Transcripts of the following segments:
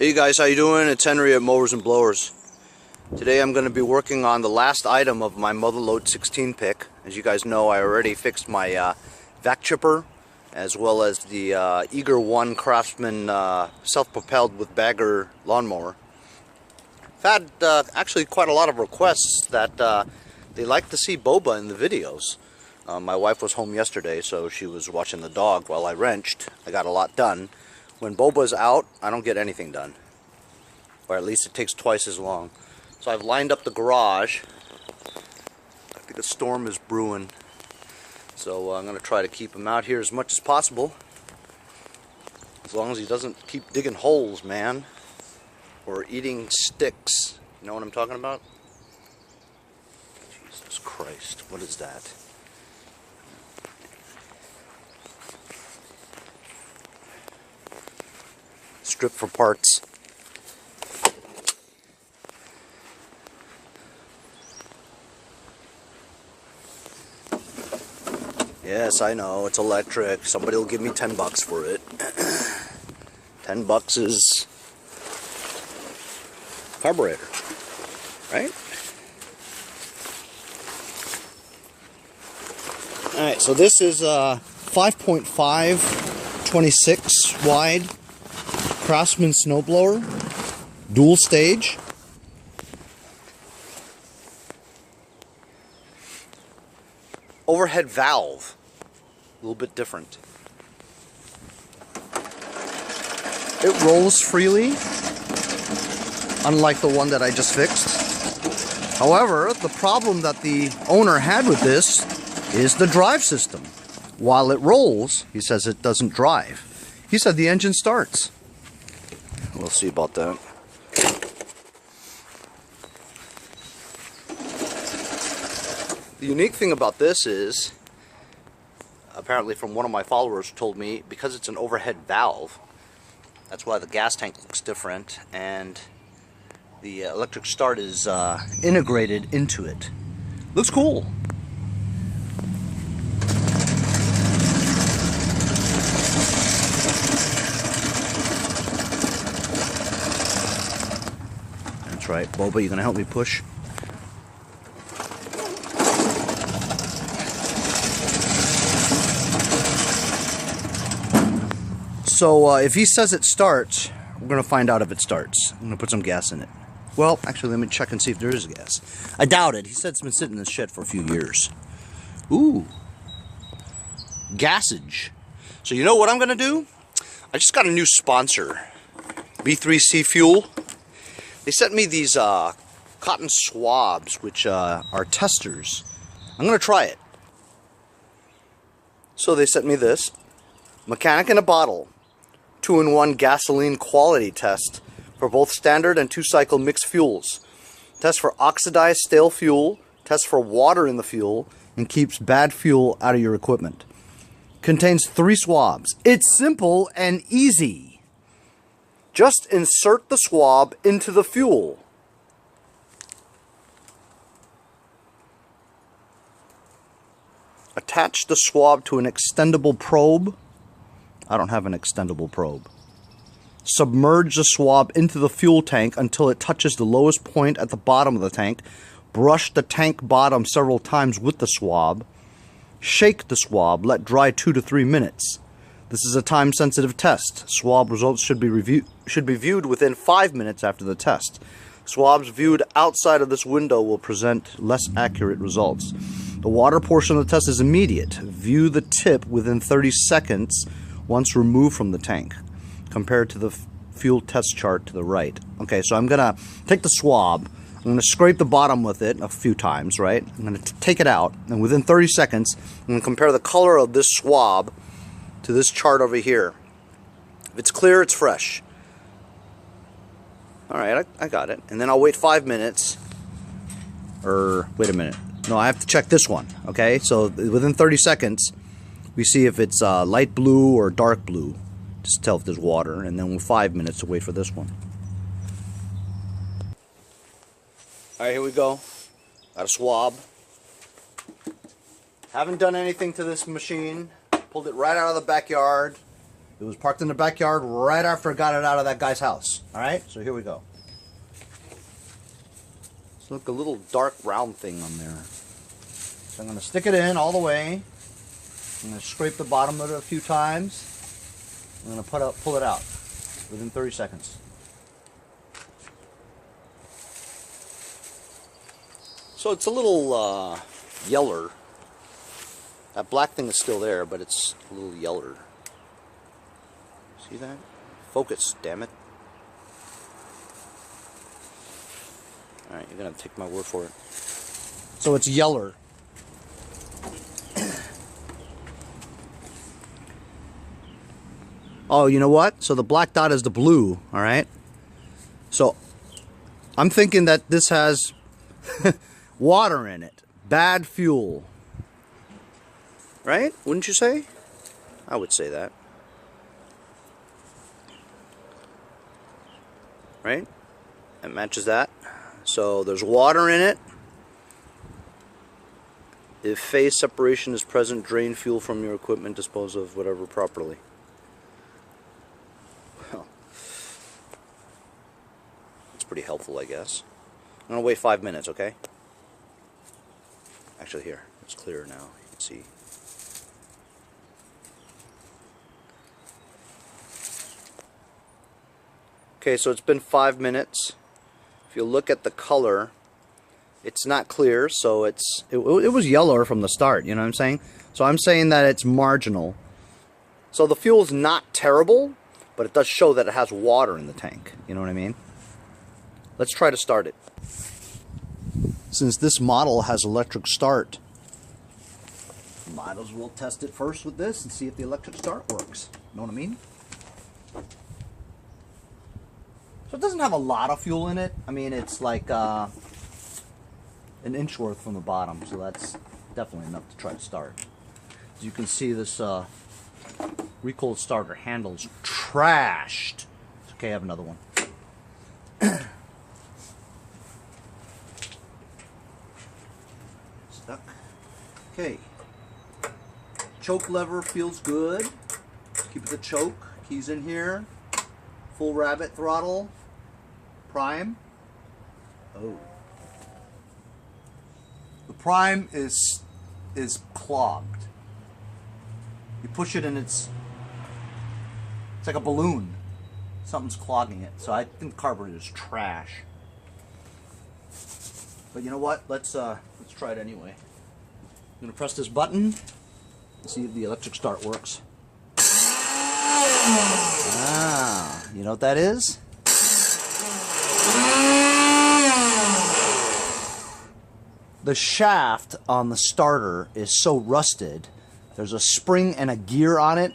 Hey guys, how you doing? It's Henry at Mowers and Blowers. Today I'm going to be working on the last item of my Motherload 16 pick. As you guys know, I already fixed my vac chipper as well as the Eager 1 Craftsman self-propelled with bagger lawnmower. I've had actually quite a lot of requests that they like to see Boba in the videos. My wife was home yesterday, so she was watching the dog while I wrenched. I got a lot done. When Boba's out, I don't get anything done. Or at least it takes twice as long. So I've lined up the garage. I think a storm is brewing. So I'm going to try to keep him out here as much as possible. As long as he doesn't keep digging holes, man. Or eating sticks. You know what I'm talking about? Jesus Christ, what is that? Strip for parts. Yes, I know, it's electric. Somebody will give me 10 bucks for it. 10 bucks is carburetor, right? Alright, so this is 5.5 26 wide Craftsman snowblower, dual stage. Overhead valve, a little bit different. It rolls freely, unlike the one that I just fixed. However, the problem that the owner had with this is the drive system. While it rolls, he says it doesn't drive. He said the engine starts. We'll see about that. The unique thing about this is, apparently from one of my followers told me, because it's an overhead valve, that's why the gas tank looks different, and the electric start is integrated into it. Looks cool. That's right. Boba, you gonna help me push? So if he says it starts, we're going to find out if it starts. I'm going to put some gas in it. Well, actually, let me check and see if there is gas. I doubt it. He said it's been sitting in the shed for a few years. Ooh. Gassage. So you know what I'm going to do? I just got a new sponsor. B3C Fuel. They sent me these cotton swabs, which are testers. I'm going to try it. So they sent me this. Mechanic in a bottle. 2-in-1 gasoline quality test for both standard and 2-cycle mixed fuels. Test for oxidized stale fuel, test for water in the fuel, and keeps bad fuel out of your equipment. Contains 3 swabs. It's simple and easy. Just insert the swab into the fuel. Attach the swab to an extendable probe. I don't have an extendable probe. Submerge the swab into the fuel tank until it touches the lowest point at the bottom of the tank. Brush the tank bottom several times with the swab. Shake the swab. Let dry 2 to 3 minutes. This is a time-sensitive test. Swab results should be viewed within 5 minutes after the test. Swabs viewed outside of this window will present less accurate results. The water portion of the test is immediate. View the tip within 30 seconds once removed from the tank, compared to the fuel test chart to the right. Okay, so I'm gonna take the swab, I'm gonna scrape the bottom with it a few times, right? I'm gonna take it out, and within 30 seconds, I'm gonna compare the color of this swab to this chart over here. If it's clear, it's fresh. Alright, I got it. And then I'll wait 5 minutes, or wait a minute. No, I have to check this one, okay? So within 30 seconds, we see if it's light blue or dark blue. Just tell if there's water, and then 5 minutes to wait for this one. Alright, here we go. Got a swab. Haven't done anything to this machine. Pulled it right out of the backyard. It was parked in the backyard right after I got it out of that guy's house. Alright, so here we go. It's like a little dark round thing on there. So I'm going to stick it in all the way. I'm going to scrape the bottom of it a few times. I'm going to pull it out within 30 seconds. So it's a little yeller. That black thing is still there, but it's a little yeller. See that? Focus, damn it. Alright, you're going to take my word for it. So it's yeller. Oh, you know what? So the black dot is the blue, alright? So I'm thinking that this has water in it. Bad fuel. Right? Wouldn't you say? I would say that. Right? It matches that. So there's water in it. If phase separation is present, drain fuel from your equipment, dispose of whatever properly. Well, that's pretty helpful, I guess. I'm going to wait 5 minutes, okay? Actually, here. It's clearer now. You can see. Okay, so it's been 5 minutes. If you look at the color, it's not clear, so it was yellower from the start, you know what I'm saying? So I'm saying that it's marginal. So the fuel's not terrible, but it does show that it has water in the tank, you know what I mean? Let's try to start it. Since this model has electric start, might as well test it first with this and see if the electric start works. Know what I mean? So it doesn't have a lot of fuel in it. I mean, it's like an inch worth from the bottom, so that's definitely enough to try to start. As you can see, this Recoil starter handle's trashed. It's okay, I have another one. Stuck. Okay. Choke lever feels good. Keep it the choke. Keys in here. Full rabbit throttle. Prime. Oh. The prime is clogged. You push it and it's like a balloon. Something's clogging it. So I think the carburetor is trash. But you know what? Let's try it anyway. I'm gonna press this button and see if the electric start works. Ah, you know what that is? The shaft on the starter is so rusted. There's a spring and a gear on it.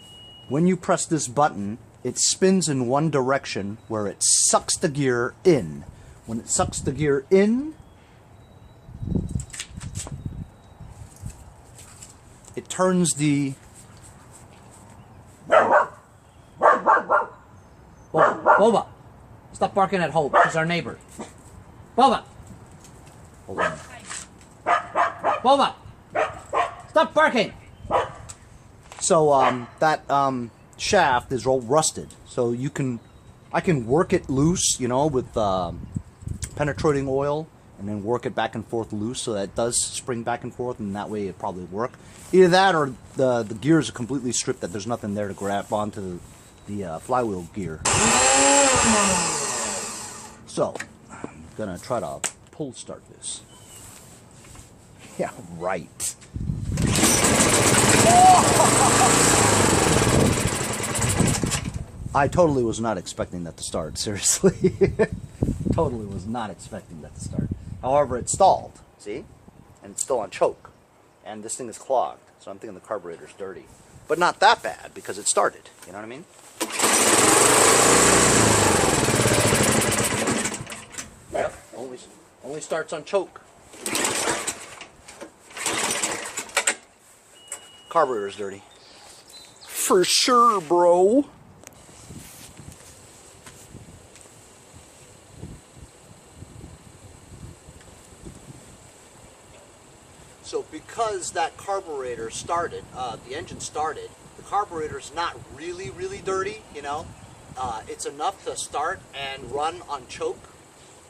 When you press this button, it spins in one direction where it sucks the gear in. When it sucks the gear in, it turns the... Boba, stop barking at Hope. She's our neighbor. Boba! Hold on. Boba! Stop barking! So that shaft is all rusted. So I can work it loose, you know, with penetrating oil, and then work it back and forth loose so that it does spring back and forth, and that way it probably work. Either that or the gears are completely stripped, that there's nothing there to grab onto the flywheel gear. So I'm gonna try to pull start this. Yeah, right. I totally was not expecting that to start, seriously. Totally was not expecting that to start. However, it stalled, see? And it's still on choke. And this thing is clogged, so I'm thinking the carburetor's dirty. But not that bad, because it started, you know what I mean? Yep, only starts on choke. Carburetor's dirty. For sure, bro. So because that carburetor started, the engine started, the carburetor's not really, really dirty, you know. It's enough to start and run on choke,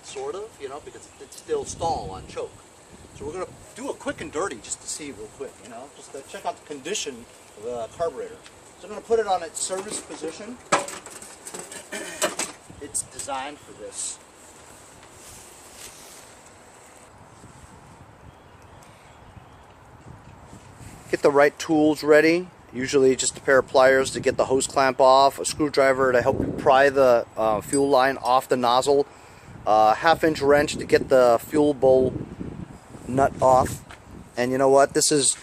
sort of, you know, because it's still stall on choke. So we're going to do a quick and dirty just to see real quick, you know, just to check out the condition of the carburetor. So I'm going to put it on its service position. It's designed for this. Get the right tools ready. Usually just a pair of pliers to get the hose clamp off, a screwdriver to help you pry the fuel line off the nozzle, a 1/2-inch wrench to get the fuel bowl nut off. And you know what? This is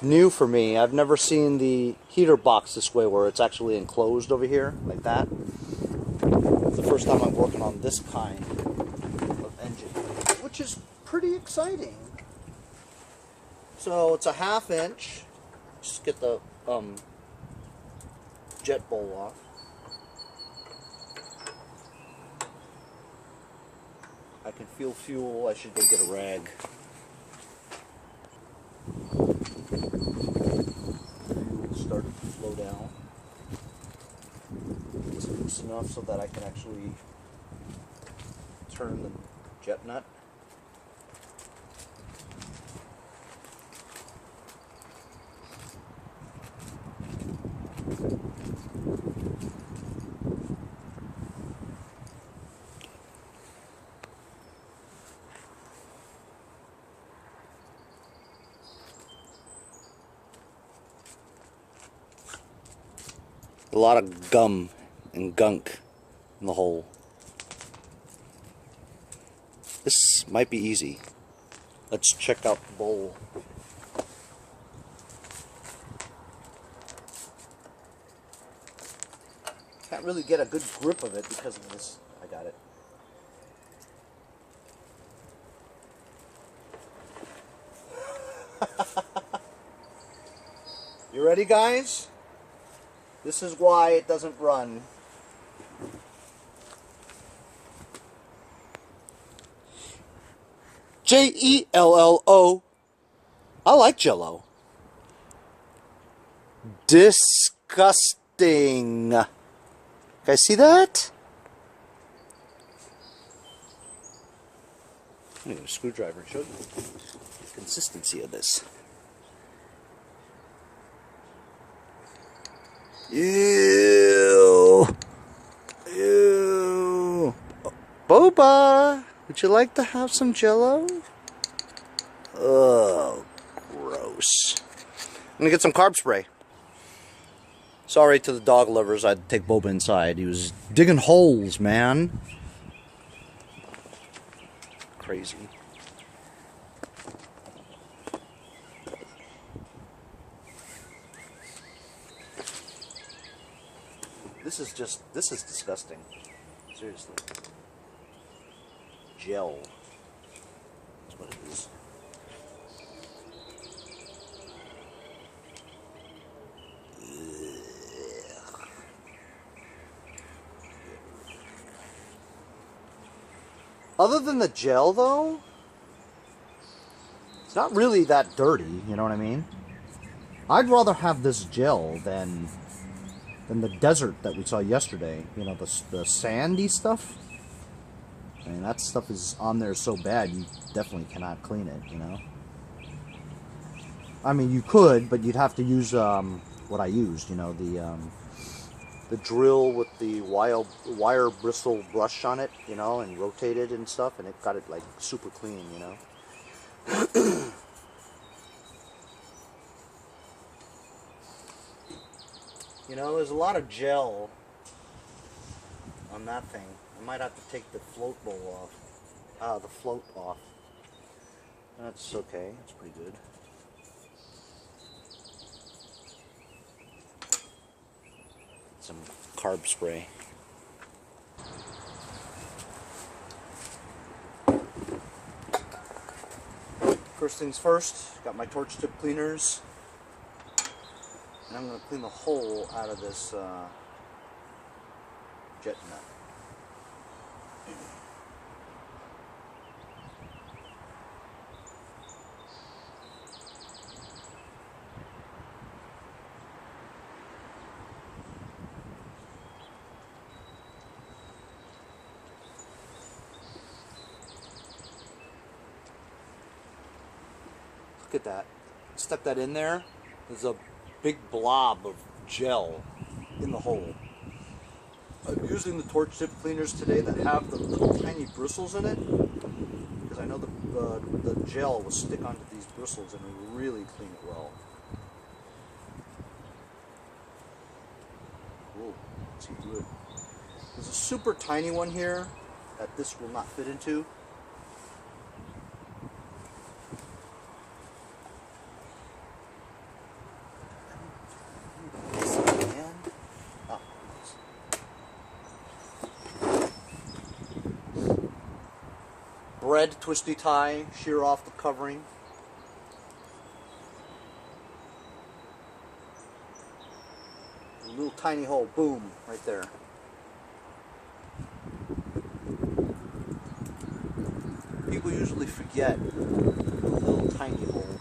new for me. I've never seen the heater box this way, where it's actually enclosed over here like that. It's the first time I'm working on this kind of engine, which is pretty exciting. So it's a 1/2-inch. Just get the jet bowl off. I can feel fuel. I should go get a rag. Fuel started to flow down. It's loose enough so that I can actually turn the jet nut. A lot of gum and gunk in the hole. This might be easy. Let's check out the bowl. Can't really get a good grip of it because of this. I got it. You ready, guys? This is why it doesn't run. Jello. I like Jello. Disgusting. Guys, see that? I'm gonna get a screwdriver and show you the consistency of this. Ew. Ew. Boba, would you like to have some Jello? Oh, gross. I'm gonna get some carb spray. Sorry to the dog lovers, I had to take Boba inside. He was digging holes, man. Crazy. This is disgusting. Seriously. Gel. That's what it is. Other than the gel, though, it's not really that dirty, you know what I mean? I'd rather have this gel than the desert that we saw yesterday. You know, the sandy stuff. I mean, that stuff is on there so bad, you definitely cannot clean it, you know? I mean, you could, but you'd have to use what I used, you know, the drill with the wire bristle brush on it, you know, and rotate it and stuff, and it got it, like, super clean, you know? You know, there's a lot of gel on that thing. I might have to take the float bowl off. The float off. That's okay. That's pretty good. Some carb spray. First things first, got my torch tip cleaners. And I'm going to clean the hole out of this jet nut. look at that. Stuck that in there. There's a big blob of gel in the hole. I'm using the torch tip cleaners today that have the little tiny bristles in it, because I know the gel will stick onto these bristles and really clean it well. Whoa, that's good. There's a super tiny one here that this will not fit into. Bread twisty tie, shear off the covering. A little tiny hole, boom, right there. People usually forget the little tiny hole.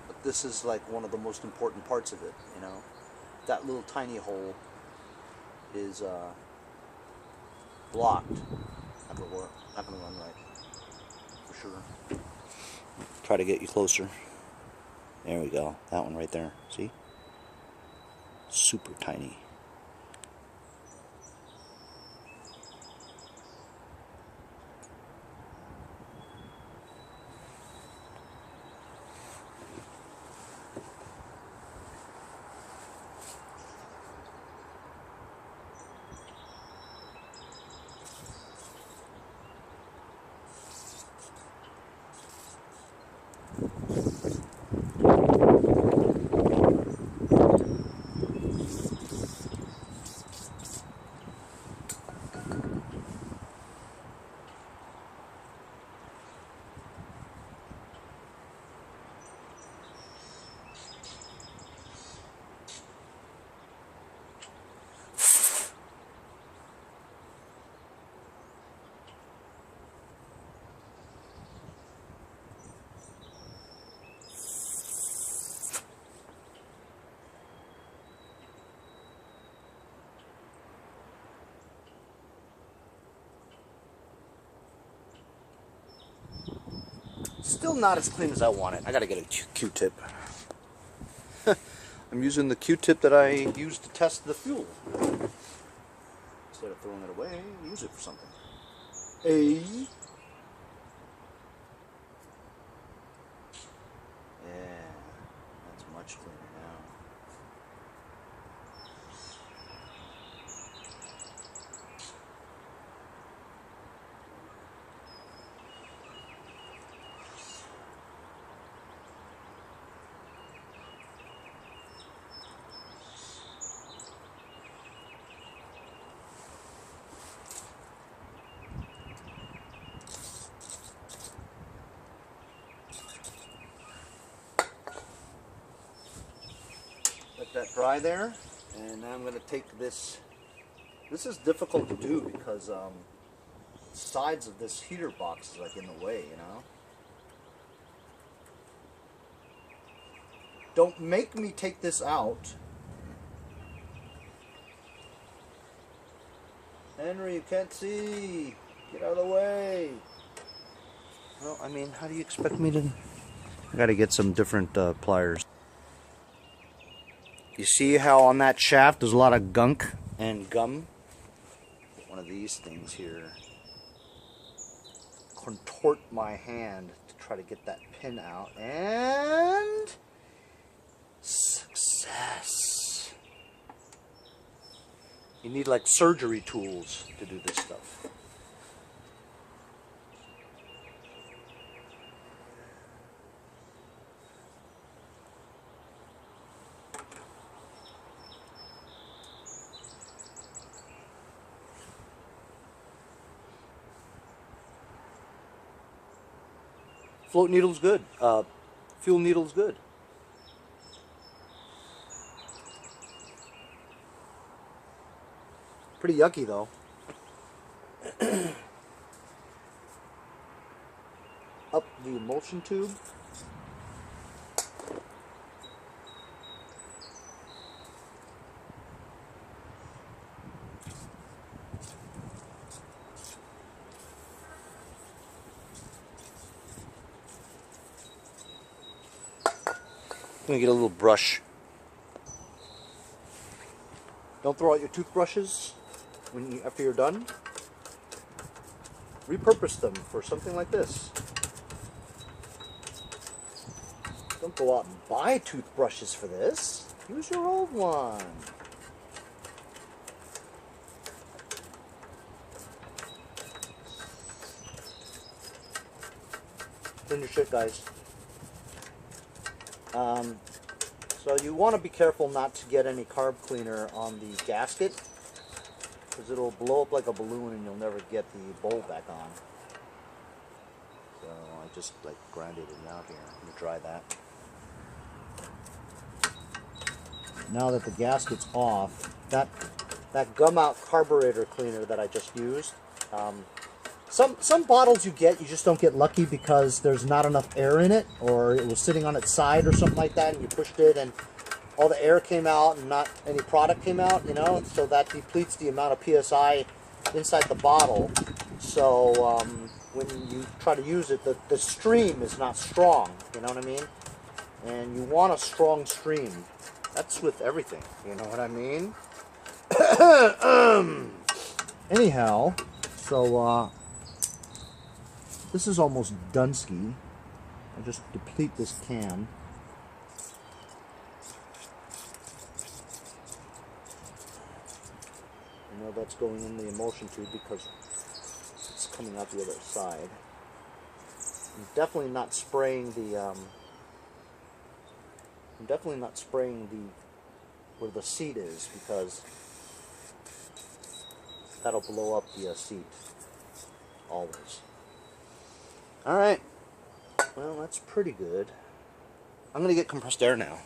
But this is like one of the most important parts of it, you know. That little tiny hole is blocked. Not gonna work. Not gonna run right. For sure. Try to get you closer. There we go. That one right there. See? Super tiny. Still not as clean as I want it. I gotta get a Q-tip. I'm using the Q-tip that I used to test the fuel. Instead of throwing it away, use it for something. Yeah, that's much cleaner now. Let that dry there, and now I'm going to take this. This is difficult to do because the sides of this heater box is like in the way, you know. Don't make me take this out. Henry, you can't see. Get out of the way. Well, I mean, how do you expect me to... I gotta get some different pliers. You see how on that shaft there's a lot of gunk and gum? One of these things here. Contort my hand to try to get that pin out, and success. You need like surgery tools to do this stuff. Float needle's good. Fuel needle's good. Pretty yucky though. Up the emulsion tube. I'm gonna get a little brush. Don't throw out your toothbrushes after you're done. Repurpose them for something like this. Don't go out and buy toothbrushes for this. Use your old one. Clean your shit, guys. So you want to be careful not to get any carb cleaner on the gasket, because it'll blow up like a balloon and you'll never get the bowl back on. So I just like grinded it out here. I'm gonna dry that. Now that the gasket's off, that gum out carburetor cleaner that I just used. Some bottles you just don't get lucky because there's not enough air in it, or it was sitting on its side or something like that, and you pushed it and all the air came out and not any product came out, you know, so that depletes the amount of PSI inside the bottle. So when you try to use it, the stream is not strong, you know what I mean? And you want a strong stream. That's with everything, you know what I mean? Anyhow, so this is almost done-ski. I just deplete this can. I know that's going in the emulsion tube because it's coming out the other side. I'm definitely not spraying the where the seat is, because that'll blow up the seat always. Alright, well, that's pretty good. I'm gonna get compressed air now.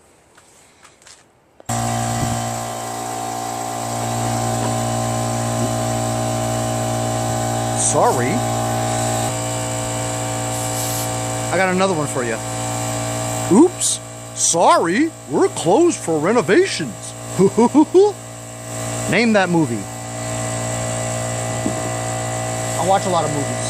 Sorry. I got another one for you. Oops, sorry, we're closed for renovations. Name that movie. I watch a lot of movies.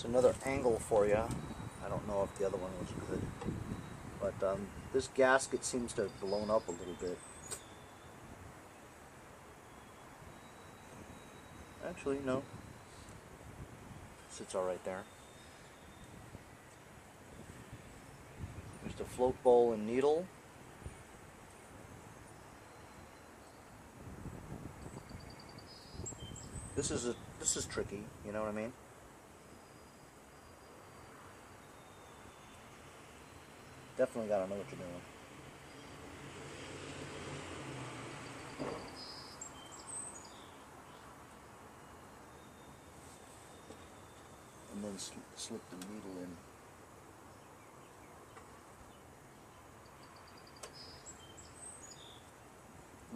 Another angle for you. I don't know if the other one was good, but this gasket seems to have blown up a little bit. Actually, no. Sits all right there. Just a float bowl and needle. This is tricky, you know what I mean? Definitely gotta know what you're doing. And then slip the needle in.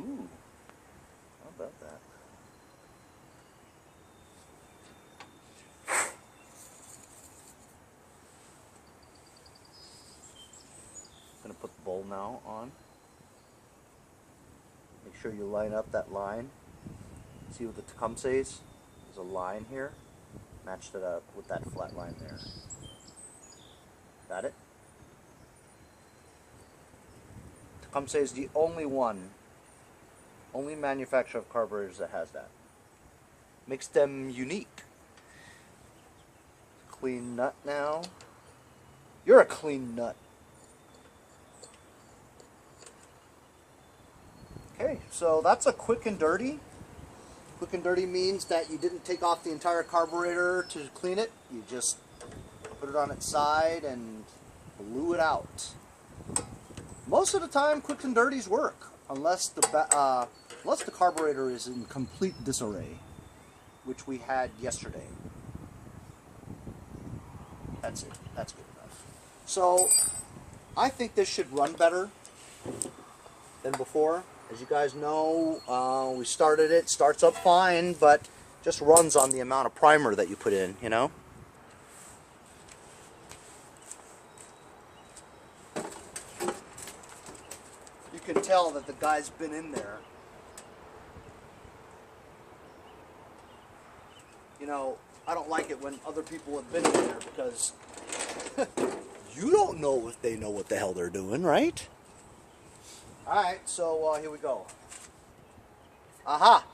Ooh, how about that? Going to put the bowl now on. Make sure you line up that line. See with the TITESEAL, there's a line here. Match that up with that flat line there. Got it? TITESEAL is the only manufacturer of carburetors that has that. Makes them unique. Clean nut now. You're a clean nut. Okay, so that's a quick and dirty. Quick and dirty means that you didn't take off the entire carburetor to clean it. You just put it on its side and blew it out. Most of the time, quick and dirties work, unless the carburetor is in complete disarray, which which we had yesterday. That's it. That's good enough. So, I think this should run better than before. As you guys know, we started it. Starts up fine, but just runs on the amount of primer that you put in, you know? You can tell that the guy's been in there. You know, I don't like it when other people have been in there because you don't know if they know what the hell they're doing, right? Alright, so here we go. Aha!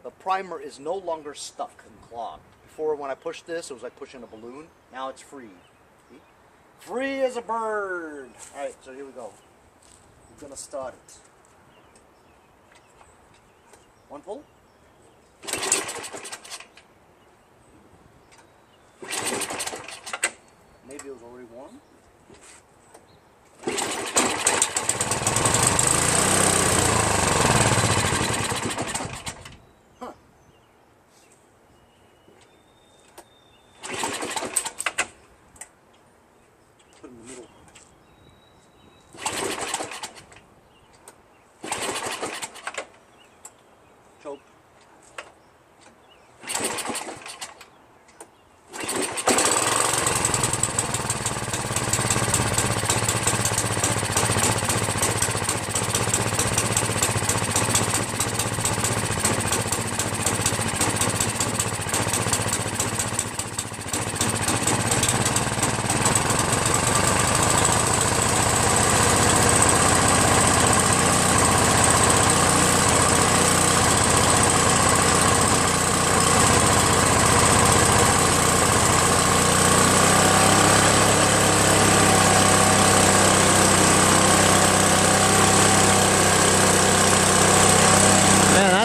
The primer is no longer stuck and clogged. Before, when I pushed this, it was like pushing a balloon. Now it's free. See? Free as a bird! Alright, so here we go. We're gonna start it. One pull. Maybe it was already warm. Huh. Put it in the middle. Choke.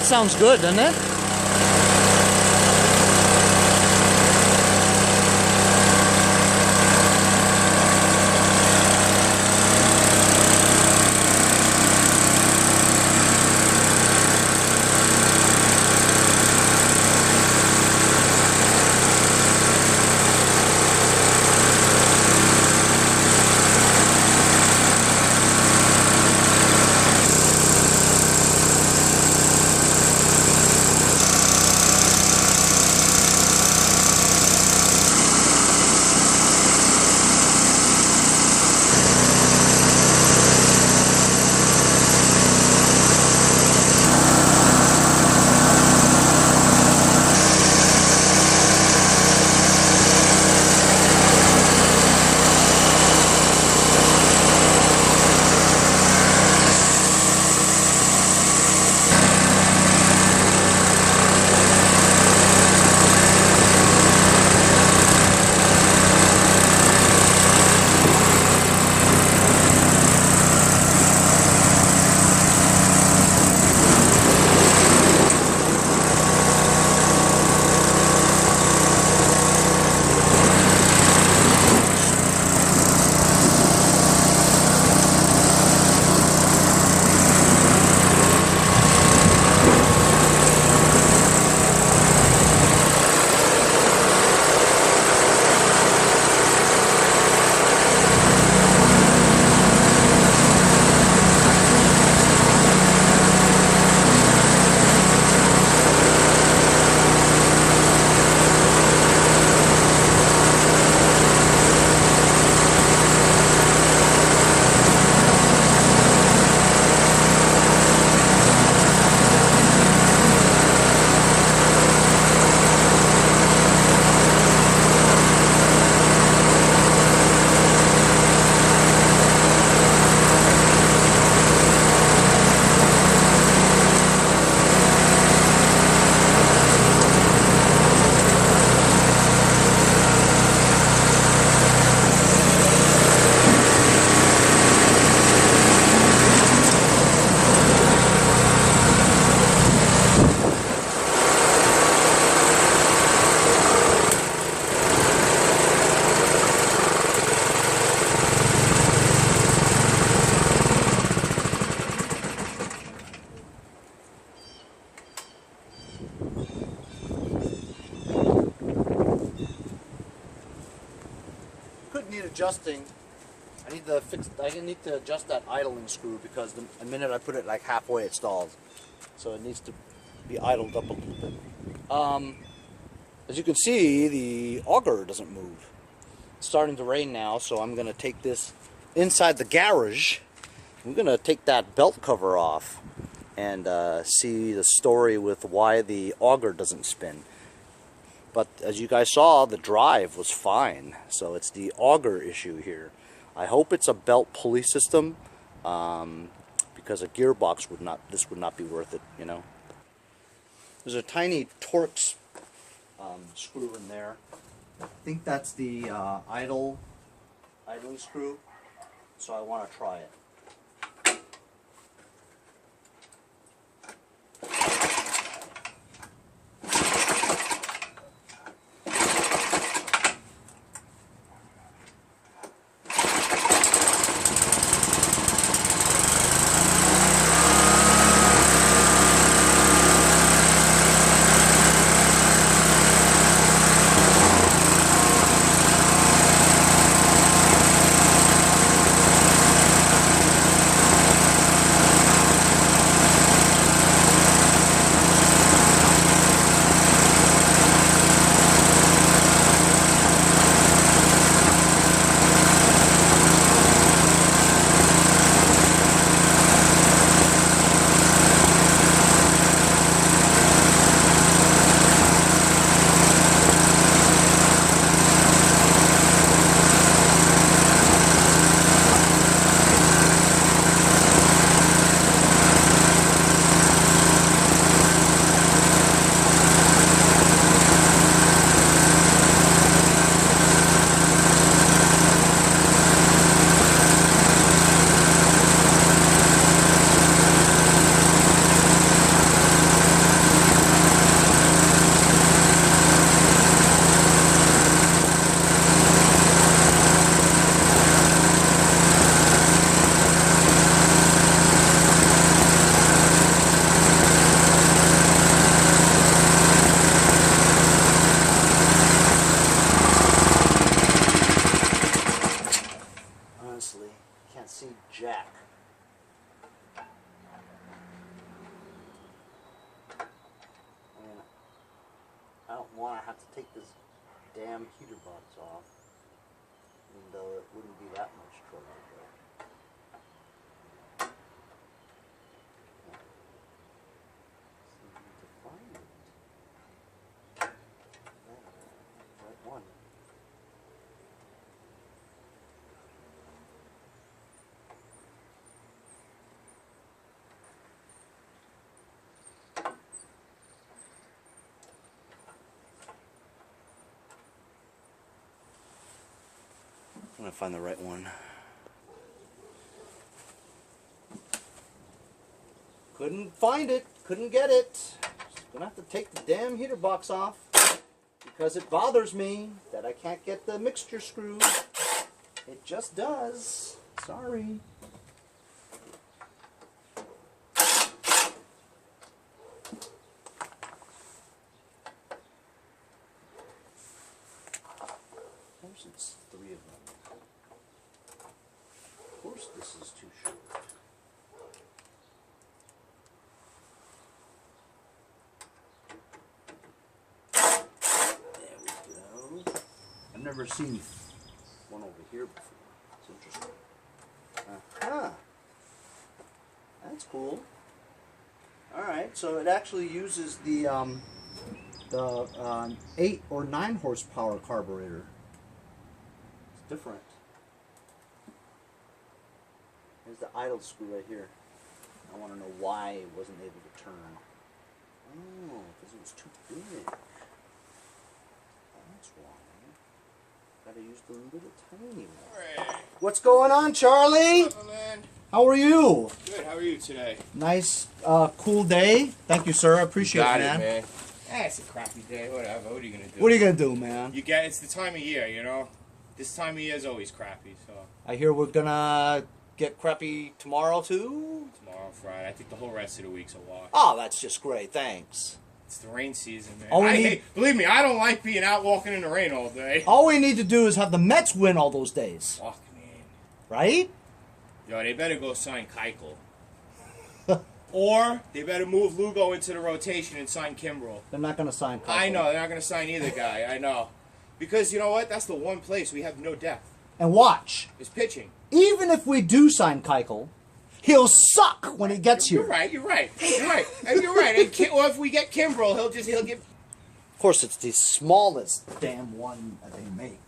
Sounds good, doesn't it? need adjusting. I need to adjust that idling screw because the minute I put it like halfway, it stalls. So it needs to be idled up a little bit. As you can see, the auger doesn't move. It's starting to rain now, so I'm going to take this inside the garage. I'm going to take that belt cover off and see the story with why the auger doesn't spin. But as you guys saw, the drive was fine, so it's the auger issue here. I hope it's a belt pulley system, because a gearbox would not be worth it, you know. There's a tiny Torx screw in there. I think that's the idling screw, so I want to try it. Jack. I don't want to have to take this damn heater box off, even though it wouldn't be that much trouble. Right one. I'm gonna find the right one. Couldn't find it, couldn't get it. Gonna have to take the damn heater box off because it bothers me that I can't get the mixture screw. It just does. Sorry. Of course it's three of them. Of course this is too short. There we go. I've never seen one over here before. It's interesting. Aha! That's cool. Alright, so it actually uses the 8 or 9 horsepower carburetor. It's different. There's the idle screw right here. I want to know why it wasn't able to turn. Oh, because it was too big. That's why. Gotta use the little tiny one. Right. What's going on, Charlie? What's up, man? How are you? Good. How are you today? Nice, cool day. Thank you, sir. I appreciate Got it, man. man. It's a crappy day. Whatever. What are you gonna do? What are you gonna do, man? It's the time of year, you know. This time of year is always crappy. So I hear we're gonna get crappy tomorrow too. tomorrow, Friday. I think the whole rest of the week's a wash. Oh, that's just great. Thanks. It's the rain season, man. All we need- Believe me, I don't like being out walking in the rain all day. All we need to do is have the Mets win all those days. Fuck, man. Right? Yo, they better go sign Keuchel. Or they better move Lugo into the rotation and sign Kimbrel. They're not going to sign Keuchel. I know, they're not going to sign either guy. I know. Because you know what? That's the one place we have no depth. And watch. It's pitching. Even if we do sign Keuchel, he'll suck when he gets here. You're right. And or if we get Kimbrel, he'll get. Of course, it's the smallest damn one that they make.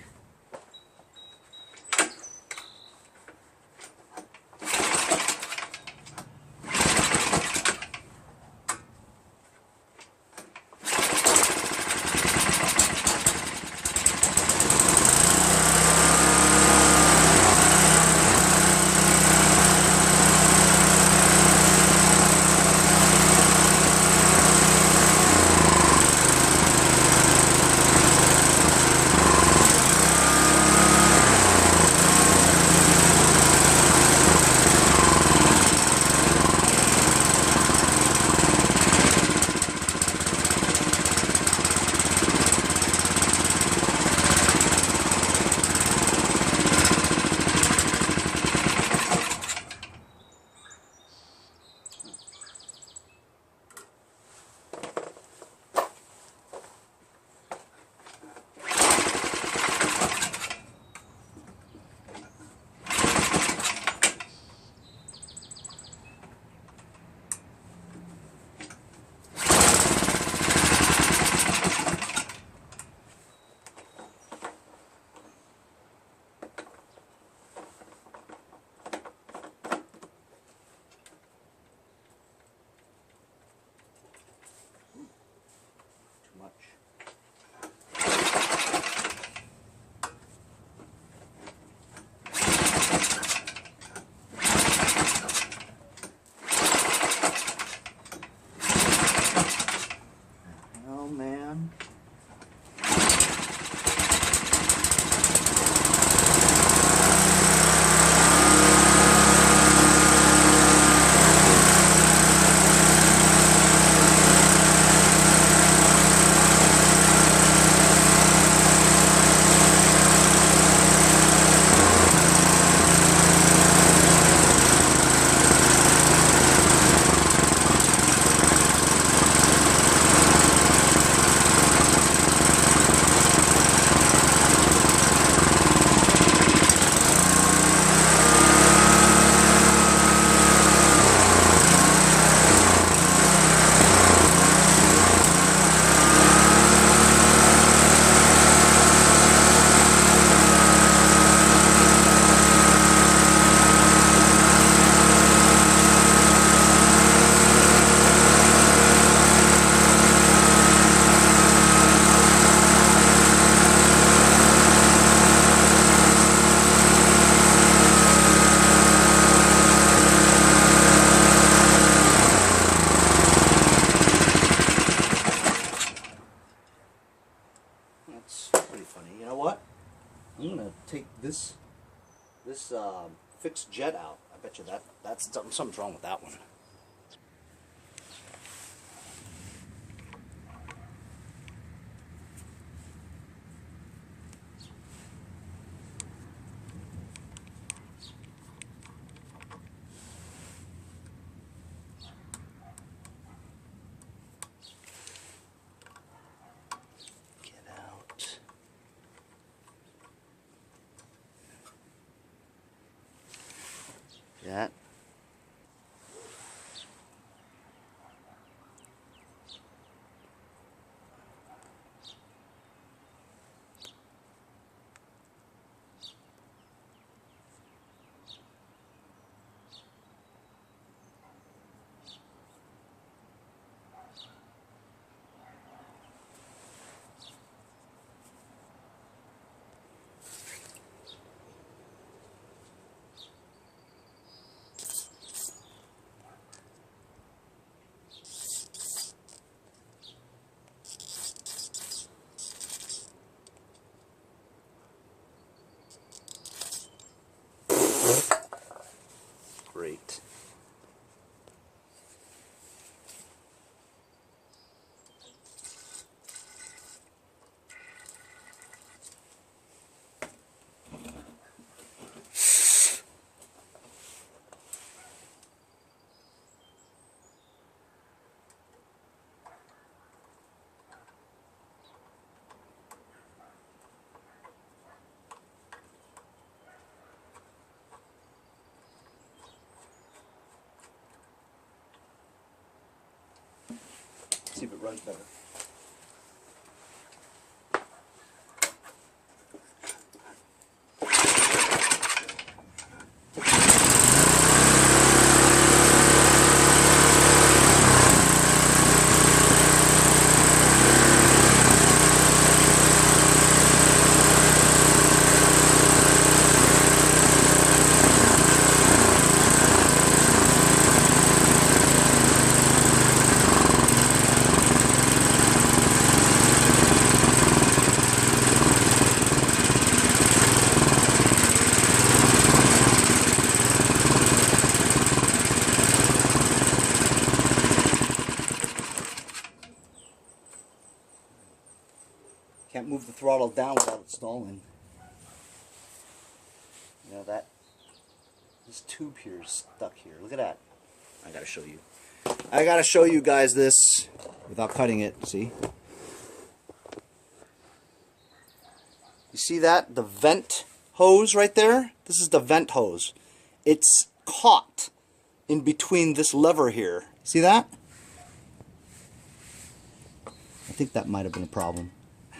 This fixed jet out. I bet you that's something's wrong with that one. That. runs better. Can't move the throttle down without it stalling. You know that? This tube here is stuck here. Look at that. I gotta show you. I gotta show you guys this without cutting it. See? You see that? The vent hose right there? This is the vent hose. It's caught in between this lever here. See that? I think that might have been a problem.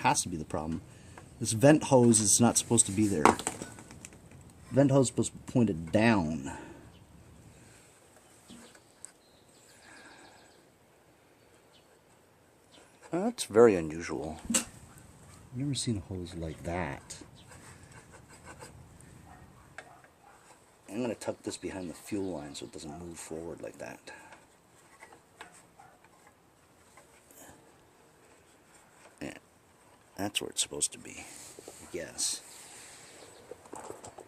Has to be the problem. This vent hose is not supposed to be there. Vent hose is supposed to be pointed down. That's very unusual. I've never seen a hose like that. I'm going to tuck this behind the fuel line so it doesn't move forward like that. That's where it's supposed to be, I guess.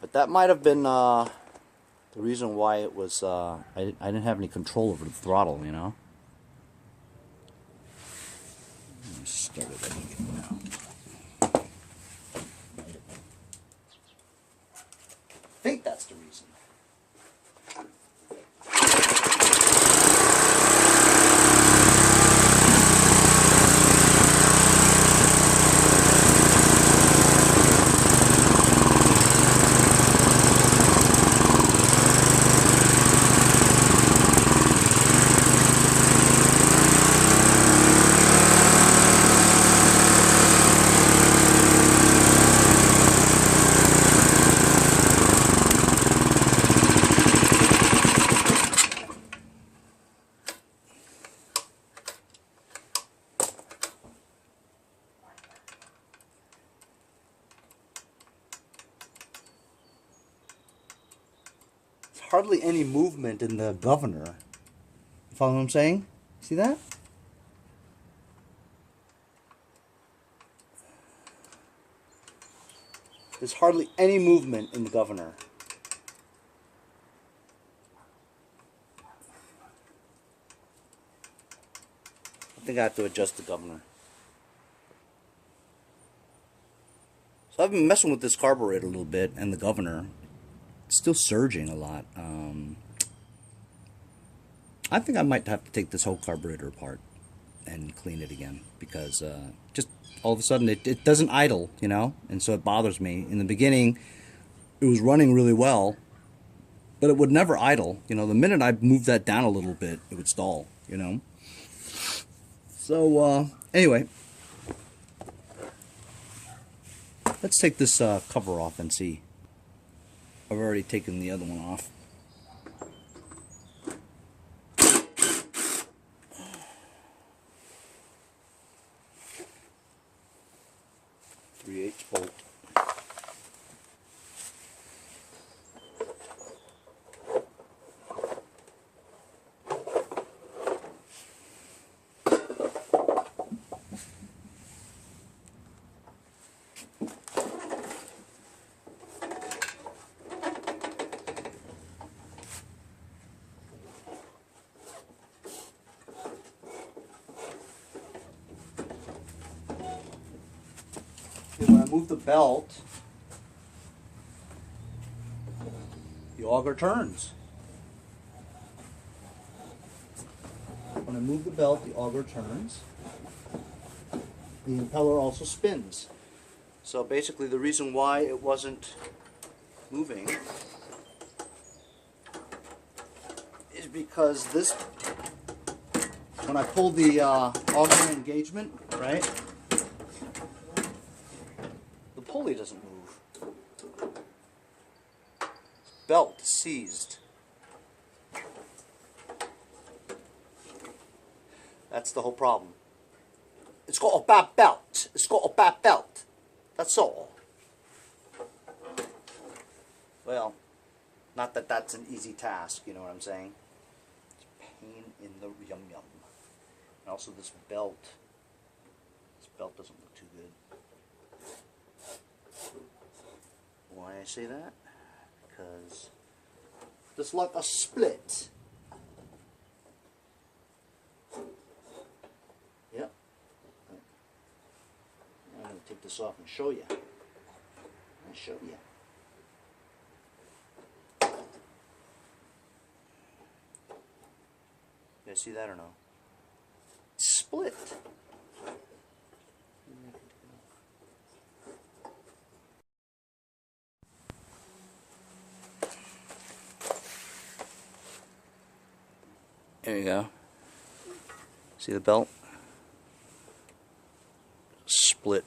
But that might have been the reason why it was, I didn't have any control over the throttle, you know? Let me start it again now. I think that's the reason. Hardly any movement in the governor. You follow what I'm saying? See that? There's hardly any movement in the governor. I think I have to adjust the governor. So I've been messing with this carburetor a little bit and the governor. It's still surging a lot. I think I might have to take this whole carburetor apart and clean it again because just all of a sudden it doesn't idle, you know, and so it bothers me. In the beginning, it was running really well, but it would never idle. You know, the minute I moved that down a little bit, it would stall, you know. So anyway, let's take this cover off and see. I've already taken the other one off. 3/8 bolt. When I move the belt, the auger turns. When I move the belt, the auger turns. The impeller also spins. So basically the reason why it wasn't moving is because this when I pull the auger engagement, right, the pulley doesn't move. Belt seized. That's the whole problem. It's got a bad belt. It's got a bad belt. That's all. Well, not that that's an easy task, you know what I'm saying? It's pain in the yum-yum. And also this belt doesn't look too good. Why I say that? Because there's like a split. Yep. I'm going to take this off and show you. I'll show you. You guys see that or no? Split. There you go. See the belt? Split.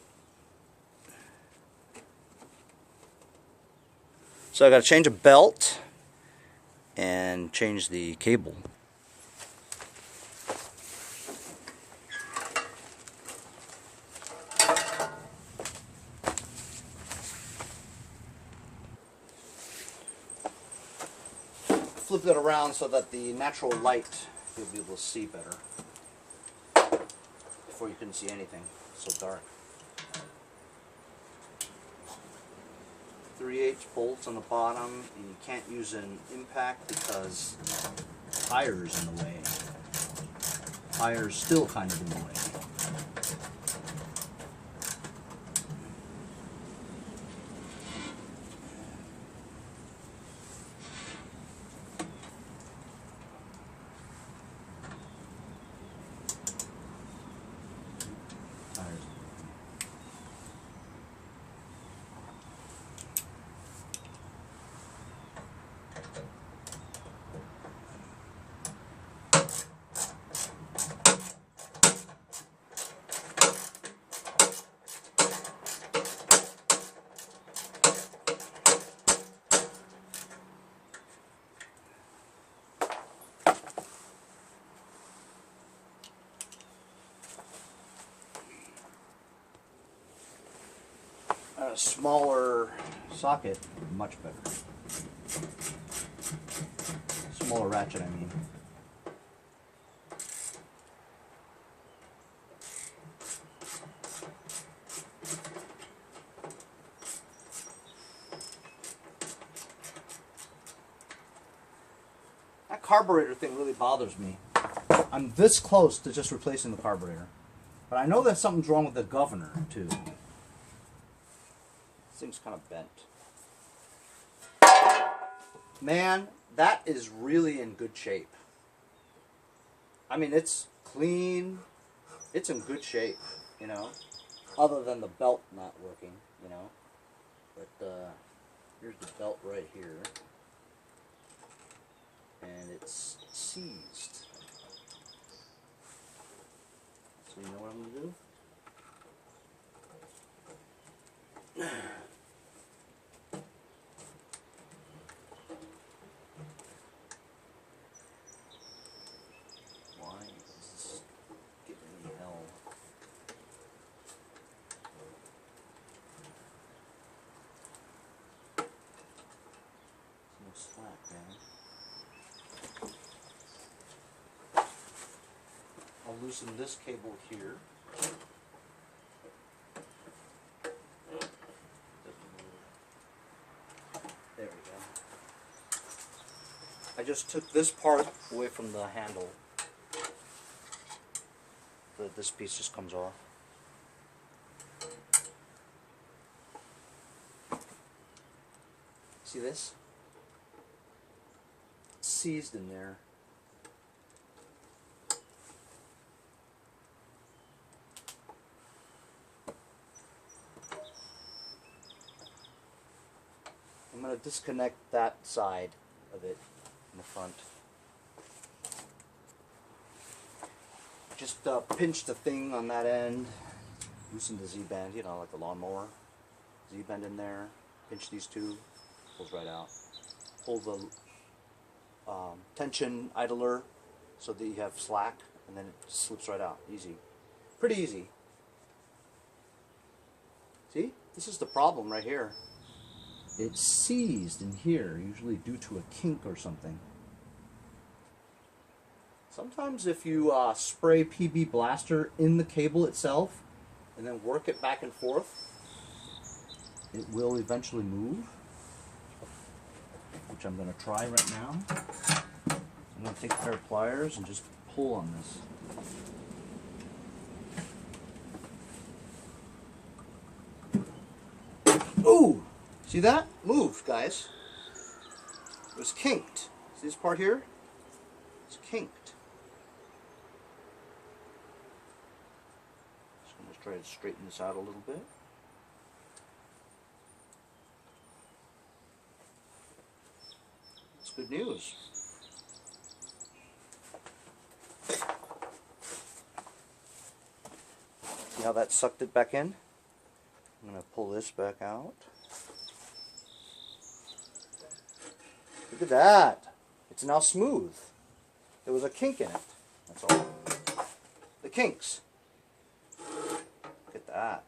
So I got to change a belt and change the cable. Flip it around so that the natural light you'll be able to see better. Before you couldn't see anything, it's so dark. 3/8 bolts on the bottom, and you can't use an impact because tire's in the way. Tire's still kind of in the way. A smaller socket, much better. Smaller ratchet, I mean. That carburetor thing really bothers me. I'm this close to just replacing the carburetor. But I know that something's wrong with the governor, too. This thing's kind of bent. Man, that is really in good shape. I mean, it's clean. It's in good shape, you know. Other than the belt not working, you know. But here's the belt right here. And it's seized. So you know what I'm going to do? Why is this giving me hell? No slack, man. I'll loosen this cable here. There we go. I just took this part away from the handle. This piece just comes off. See this? It's seized in there. I'm going to disconnect that side of it in the front. Just pinch the thing on that end, loosen the Z-bend, you know, like the lawnmower. Z-bend in there, pinch these two, pulls right out. Pull the tension idler so that you have slack, and then it slips right out. Easy. Pretty easy. See? This is the problem right here. It's seized in here, usually due to a kink or something. Sometimes if you spray PB Blaster in the cable itself and then work it back and forth, it will eventually move, which I'm going to try right now. I'm going to take a pair of pliers and just pull on this. Ooh! See that? Moved, guys. It was kinked. See this part here? It's kinked. Just going to try to straighten this out a little bit. That's good news. See how that sucked it back in? I'm going to pull this back out. Look at that. It's now smooth. There was a kink in it. That's all. The kinks. Look at that.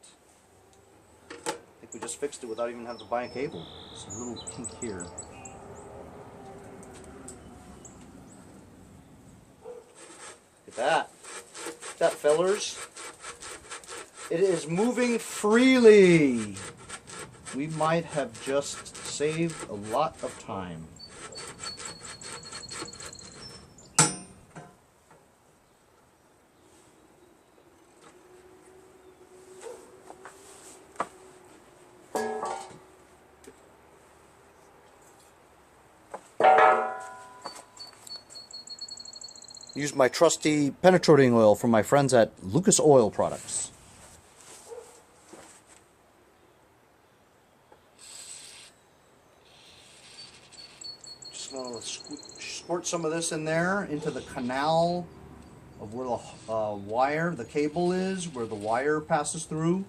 I think we just fixed it without even having to buy a cable. It's a little kink here. Look at that. Look at that, fellers. It is moving freely. We might have just saved a lot of time. Use my trusty penetrating oil from my friends at Lucas Oil Products. Just going to squirt some of this in there into the canal of where the wire, the cable is, where the wire passes through,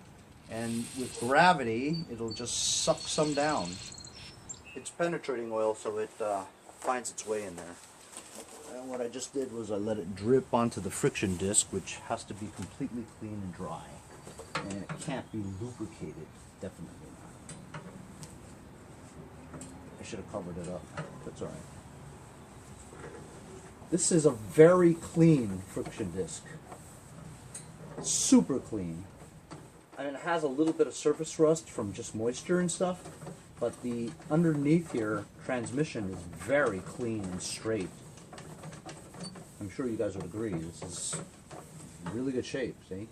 and with gravity it'll just suck some down. It's penetrating oil, so it finds its way in there. And what I just did was I let it drip onto the friction disc, which has to be completely clean and dry. And it can't be lubricated, definitely not. I should have covered it up, that's alright. This is a very clean friction disc. Super clean. I mean, it has a little bit of surface rust from just moisture and stuff, but the underneath here transmission is very clean and straight. I'm sure you guys would agree. This is in really good shape, see?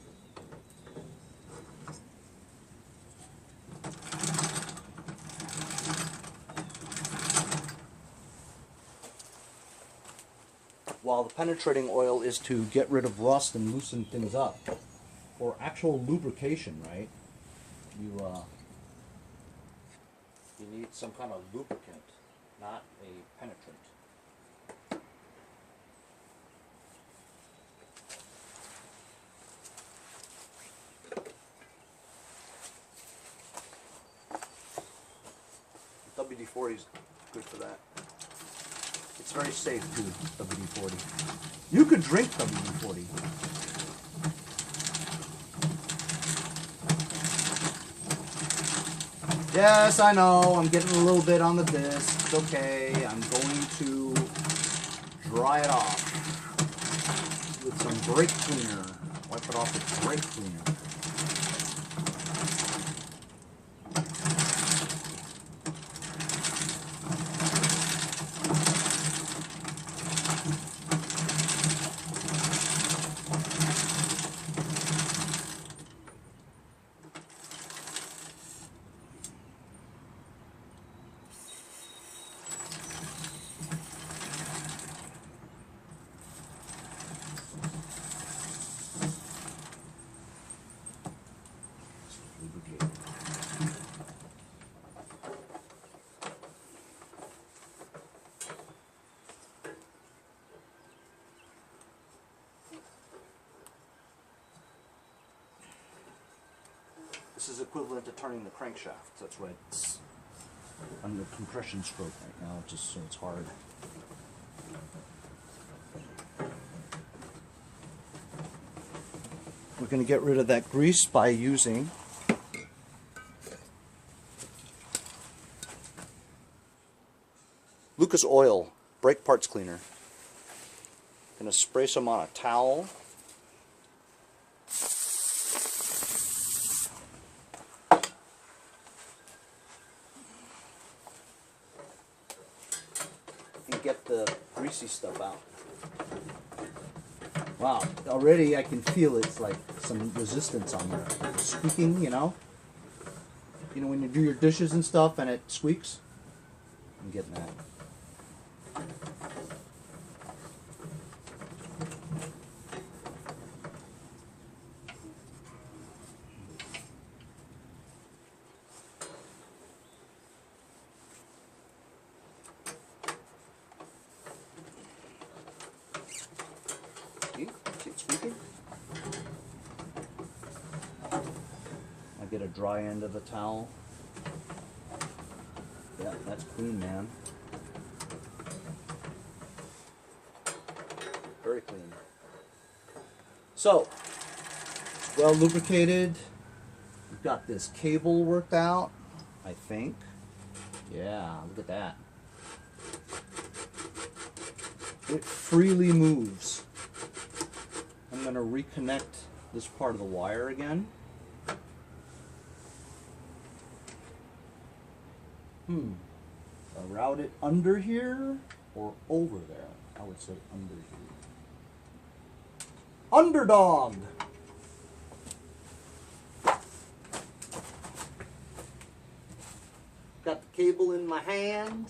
While the penetrating oil is to get rid of rust and loosen things up. For actual lubrication, right? You need some kind of lubricant, not a penetrant. WD-40 is good for that. It's very safe too, WD-40. You could drink WD-40. Yes, I know, I'm getting a little bit on the disc. It's okay. I'm going to dry it off with some brake cleaner. Wipe it off with brake cleaner. This is equivalent to turning the crankshaft. That's why it's under compression stroke right now, just so it's hard. We're going to get rid of that grease by using Lucas Oil brake parts cleaner. Going to spray some on a towel. And get the greasy stuff out. Wow, already I can feel it's like some resistance on there. Squeaking, you know? You know when you do your dishes and stuff and it squeaks? I'm getting that. See it squeaking? I get a dry end of the towel. Yeah, that's clean, man. Very clean. So, it's well lubricated. We've got this cable worked out, I think. Yeah, look at that. It freely moves. I'm going to reconnect this part of the wire again. Route it under here or over there? I would say under here. Underdog! Got the cable in my hand.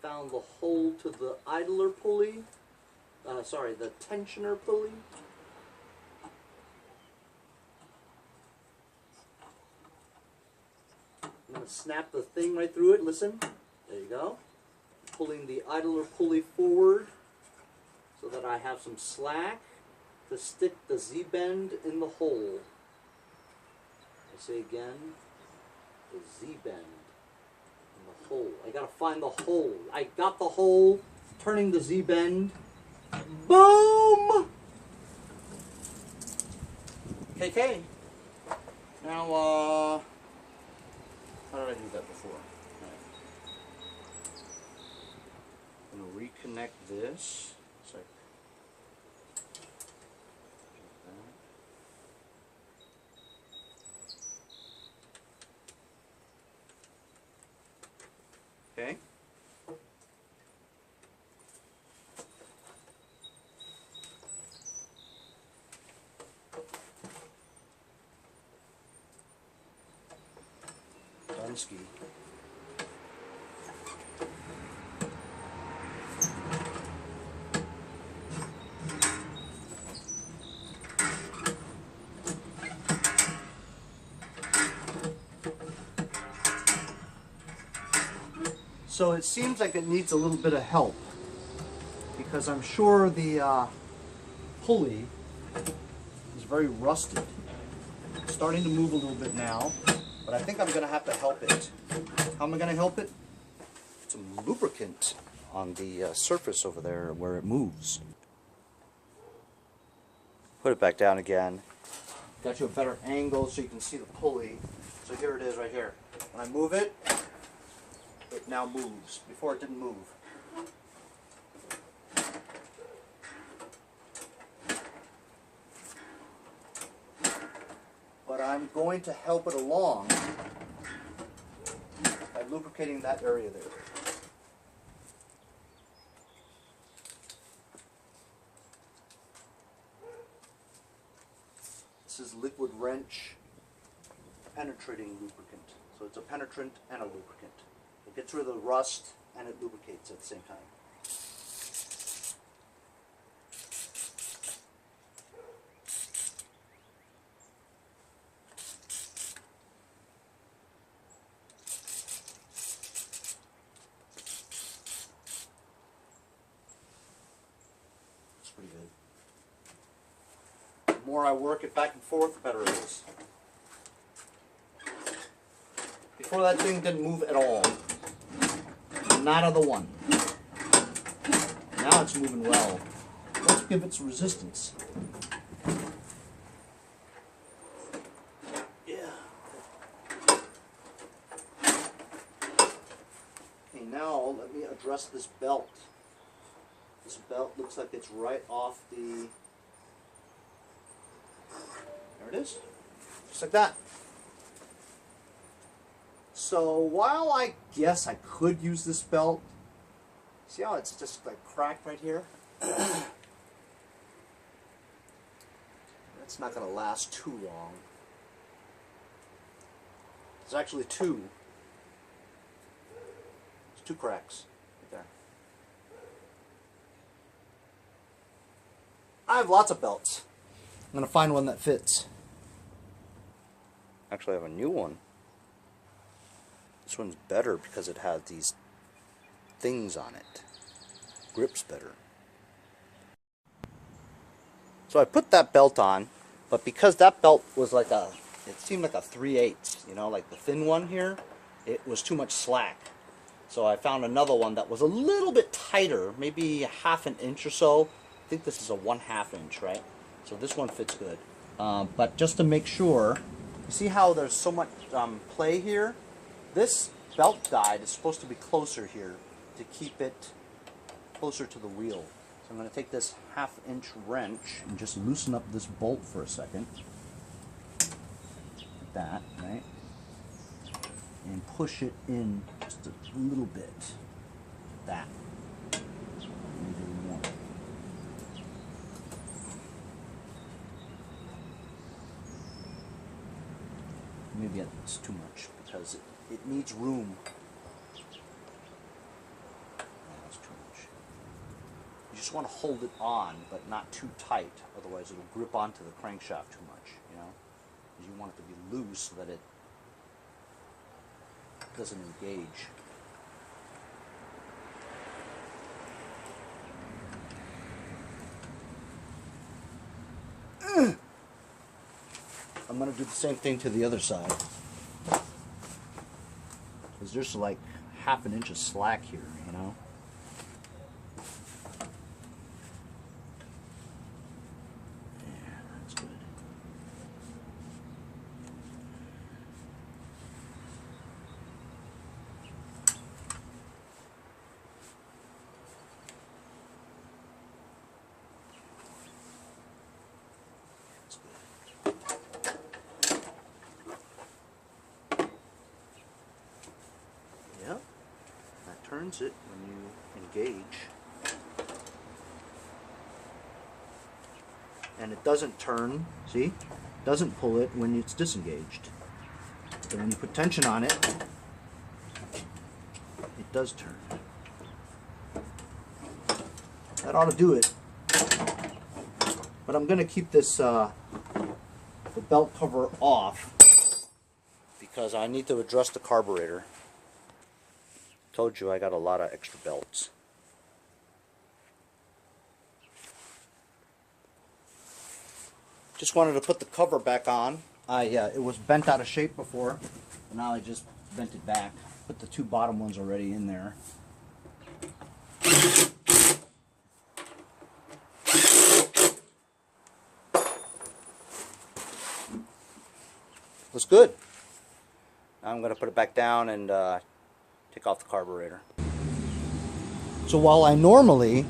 Found the hole to the idler pulley. The tensioner pulley. I'm going to snap the thing right through it. Listen. There you go. Pulling the idler pulley forward so that I have some slack to stick the Z-bend in the hole. I say again, the Z-bend in the hole. I got to find the hole. I got the hole, turning the Z-bend. Boom! KK. Now, how did I do that before? I'm going to reconnect this. So okay. Dunsky. So it seems like it needs a little bit of help because I'm sure the pulley is very rusted. It's starting to move a little bit now, but I think I'm going to have to help it. How am I going to help it? Put some lubricant on the surface over there where it moves. Put it back down again. Got you a better angle so you can see the pulley. So here it is right here. When I move it, it now moves. Before it didn't move. But I'm going to help it along by lubricating that area there. This is liquid wrench penetrating lubricant. So it's a penetrant and a lubricant. It gets rid of the rust and it lubricates at the same time. It's pretty good. The more I work it back and forth, the better it is. Before, that thing didn't move at all. Not of the one. Now it's moving well. Let's give it some resistance. Yeah. Okay, now let me address this belt. This belt looks like it's right off the... There it is. Just like that. So while I guess I could use this belt, see how it's just like cracked right here? That's not going to last too long. There's actually two. There's two cracks right there. I have lots of belts. I'm going to find one that fits. Actually, I have a new one. This one's better because it has these things on it. Grips better. So I put that belt on, but because that belt was like a, it seemed like a 3/8, you know, like the thin one here, it was too much slack. So I found another one that was a little bit tighter, maybe a 1/2 inch or so. I think this is a 1/2 inch, right? So this one fits good. But just to make sure, you see how there's so much play here? This belt guide is supposed to be closer here to keep it closer to the wheel. So I'm going to take this 1/2 inch wrench and just loosen up this bolt for a second. Like that, right? And push it in just a little bit. That. Maybe more. Maybe that's too much because it needs room. That's too much. You just want to hold it on, but not too tight. Otherwise, it'll grip onto the crankshaft too much. You know, you want it to be loose so that it doesn't engage. I'm going to do the same thing to the other side. Because there's like 1/2 inch of slack here, you know? Yeah, that's good. Yep, that turns it when you engage. And it doesn't turn, see? Doesn't pull it when it's disengaged. So when you put tension on it, it does turn. That ought to do it. But I'm going to keep this the belt cover off because I need to address the carburetor. Told you I got a lot of extra belts. Just wanted to put the cover back on. It was bent out of shape before, and now I just bent it back. Put the two bottom ones already in there. Looks good. Now I'm going to put it back down and take off the carburetor. So while I normally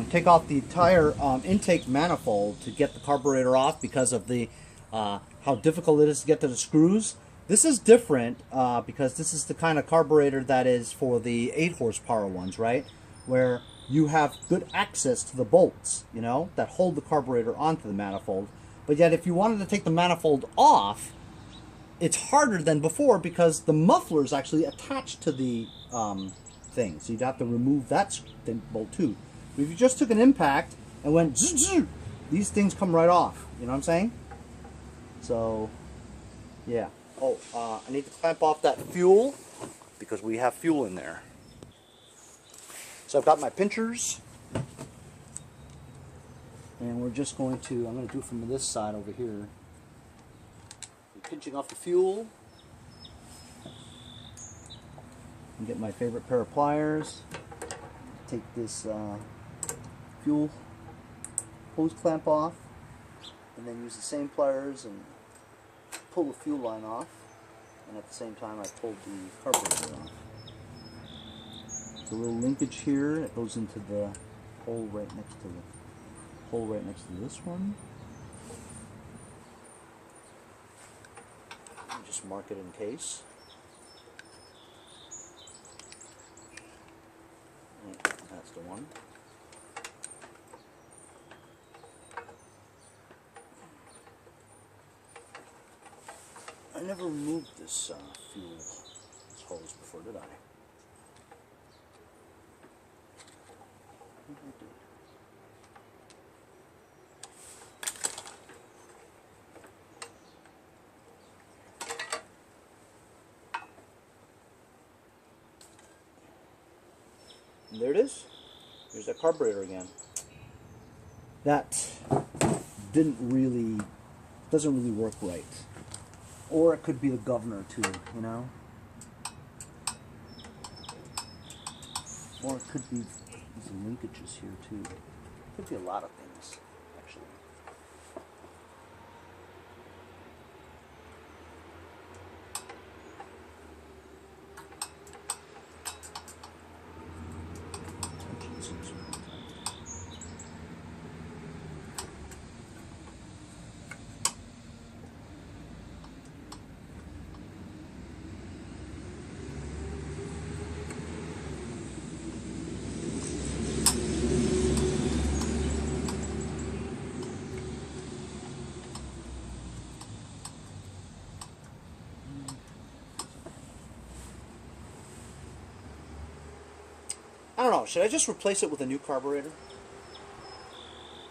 take off the entire intake manifold to get the carburetor off because of the how difficult it is to get to the screws, this is different because this is the kind of carburetor that is for the 8 horsepower ones, right? Where you have good access to the bolts, you know, that hold the carburetor onto the manifold. But yet if you wanted to take the manifold off, it's harder than before because the muffler is actually attached to the thing. So you'd have to remove that bolt too. But if you just took an impact and went zzz, zzz, these things come right off. You know what I'm saying? So, yeah. Oh, I need to clamp off that fuel because we have fuel in there. So I've got my pinchers. And we're just going to, I'm going to do it from this side over here. Pinching off the fuel. And get my favorite pair of pliers. Take this fuel hose clamp off. And then use the same pliers and pull the fuel line off. And at the same time I pulled the carburetor off. There's a little linkage here. It goes into the hole right next to this one. Just mark it in case. That's the one. I never removed this hose before, did I? I did. And there it is. Here's that carburetor again. That doesn't really work right. Or it could be the governor too, you know? Or it could be some linkages here too. It could be a lot of things, actually. I don't know, should I just replace it with a new carburetor?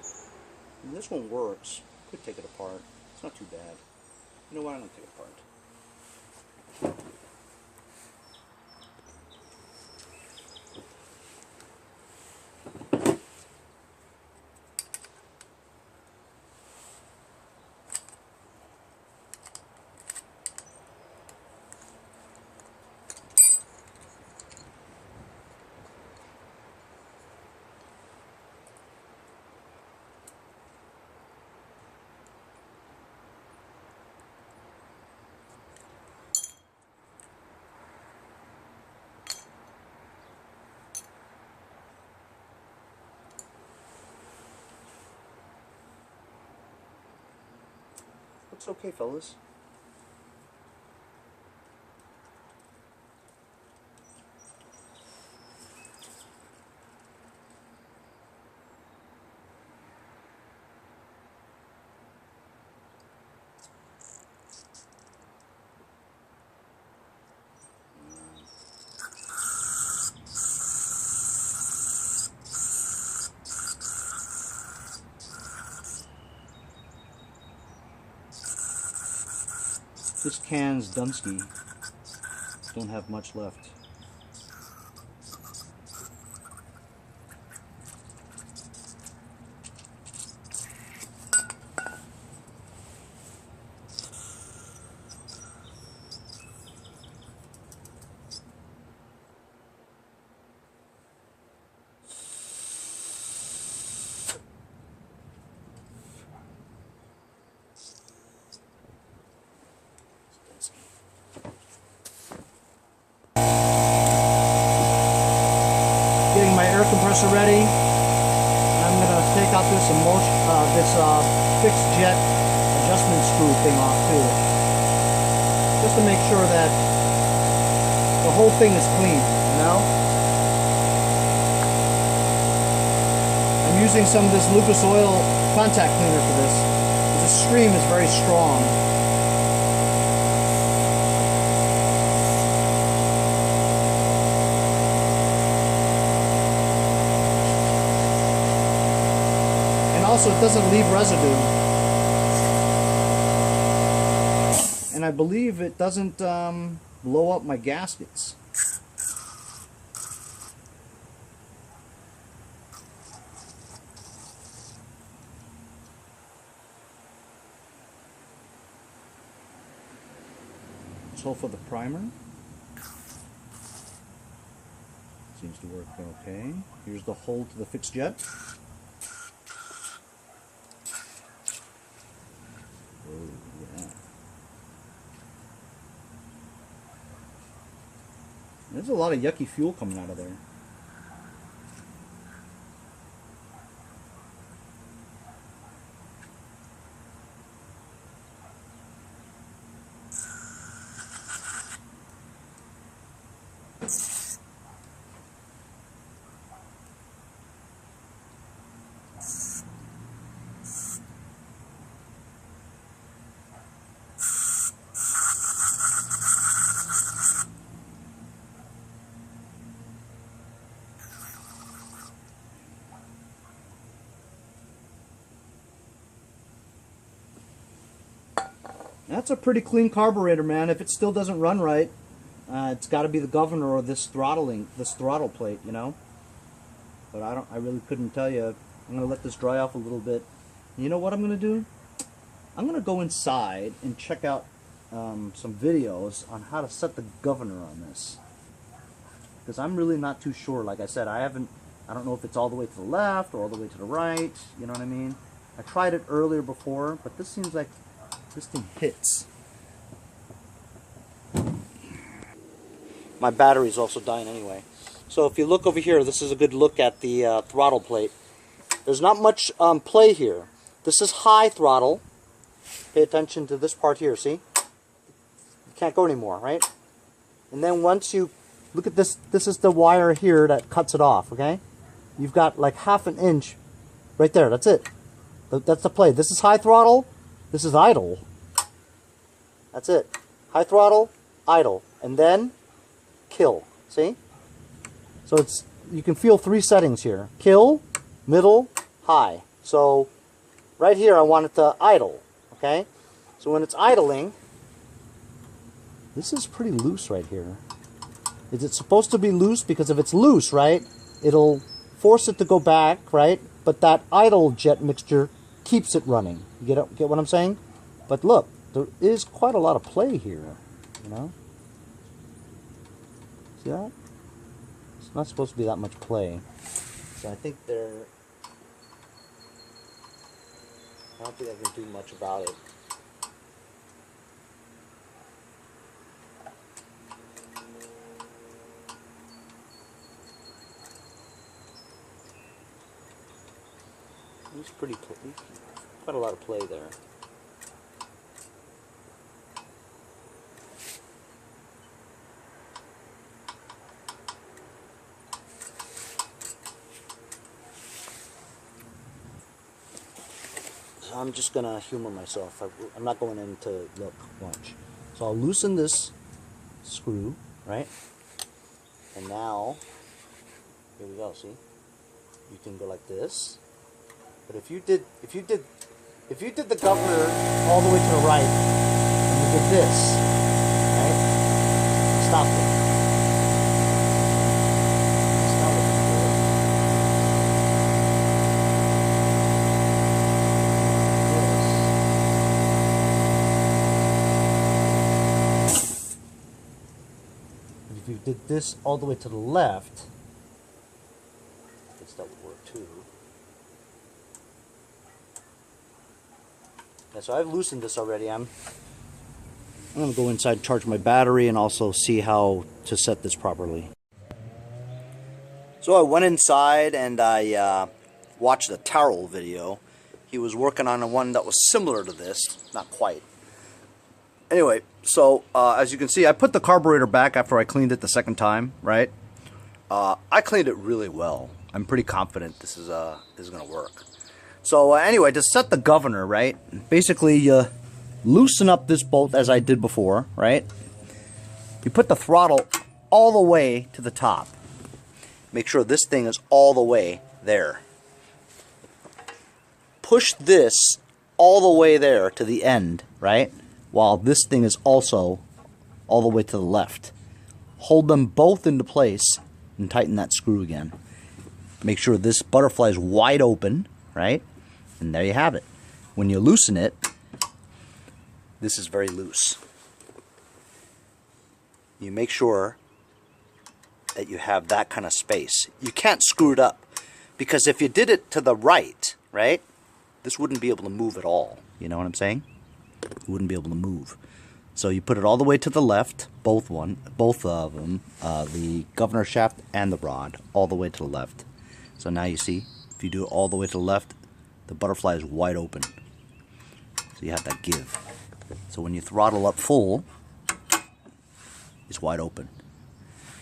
I mean, this one works. Could take it apart. It's not too bad. You know what, I'm going to take it apart. Looks okay, fellas. This can's Dunsky. Don't have much left. Getting my air compressor ready. I'm going to take out this fixed jet adjustment screw thing off too, just to make sure that the whole thing is clean, you know? I'm using some of this Lucas Oil contact cleaner for this. The stream is very strong. Also, it doesn't leave residue, and I believe it doesn't blow up my gaskets. hole for the primer. Seems to work okay. Here's the hole to the fixed jet. Oh, yeah. There's a lot of yucky fuel coming out of there. That's a pretty clean carburetor, man. If it still doesn't run right, it's got to be the governor or this throttle plate, you know. But I really couldn't tell you. I'm gonna let this dry off a little bit. And you know what I'm gonna do? I'm gonna go inside and check out some videos on how to set the governor on this, because I'm really not too sure. Like I said, I don't know if it's all the way to the left or all the way to the right. You know what I mean? I tried it earlier before, but this seems like this thing hits. My battery's also dying anyway. So if you look over here, this is a good look at the throttle plate. There's not much play here. This is high throttle. Pay attention to this part here, see? You can't go anymore, right? And then once you look at this, this is the wire here that cuts it off, okay? You've got like ½ an inch right there, that's it. That's the play. This is high throttle. This is idle. That's it. High throttle, idle, and then kill. See? So it's, you can feel 3 settings here: kill, middle, high. So right here I want it to idle. Okay? So when it's idling, this is pretty loose right here. Is it supposed to be loose? Because if it's loose, right, it'll force it to go back, right? But that idle jet mixture keeps it running. You get what I'm saying? But look, there is quite a lot of play here, you know? See that? It's not supposed to be that much play. So I think I don't think I can do much about it. It's pretty quite a lot of play there. So I'm just gonna humor myself. I'm not going in to look, watch. So I'll loosen this screw, right? And now, here we go. See, you can go like this. But if you did the governor all the way to the right, and you did this, right? Stop it. That's not looking good. And if you did this all the way to the left, I guess that would work too. Yeah, so I've loosened this already. I'm going to go inside, charge my battery, and also see how to set this properly. So I went inside and I watched the Tyrrell video. He was working on one that was similar to this, not quite. Anyway, so as you can see, I put the carburetor back after I cleaned it the second time, right? I cleaned it really well. I'm pretty confident this is going to work. So anyway, to set the governor, right, basically you loosen up this bolt as I did before, right? You put the throttle all the way to the top. Make sure this thing is all the way there. Push this all the way there to the end, right? While this thing is also all the way to the left. Hold them both into place and tighten that screw again. Make sure this butterfly is wide open, right? And there you have it. When you loosen it, this is very loose. You make sure that you have that kind of space. You can't screw it up, because if you did it to the right, this wouldn't be able to move at all. You know what I'm saying? It wouldn't be able to move. So you put it all the way to the left, both of them, the governor shaft and the rod, all the way to the left. So now you see, if you do it all the way to the left, the butterfly is wide open. So you have that give. So when you throttle up full, it's wide open.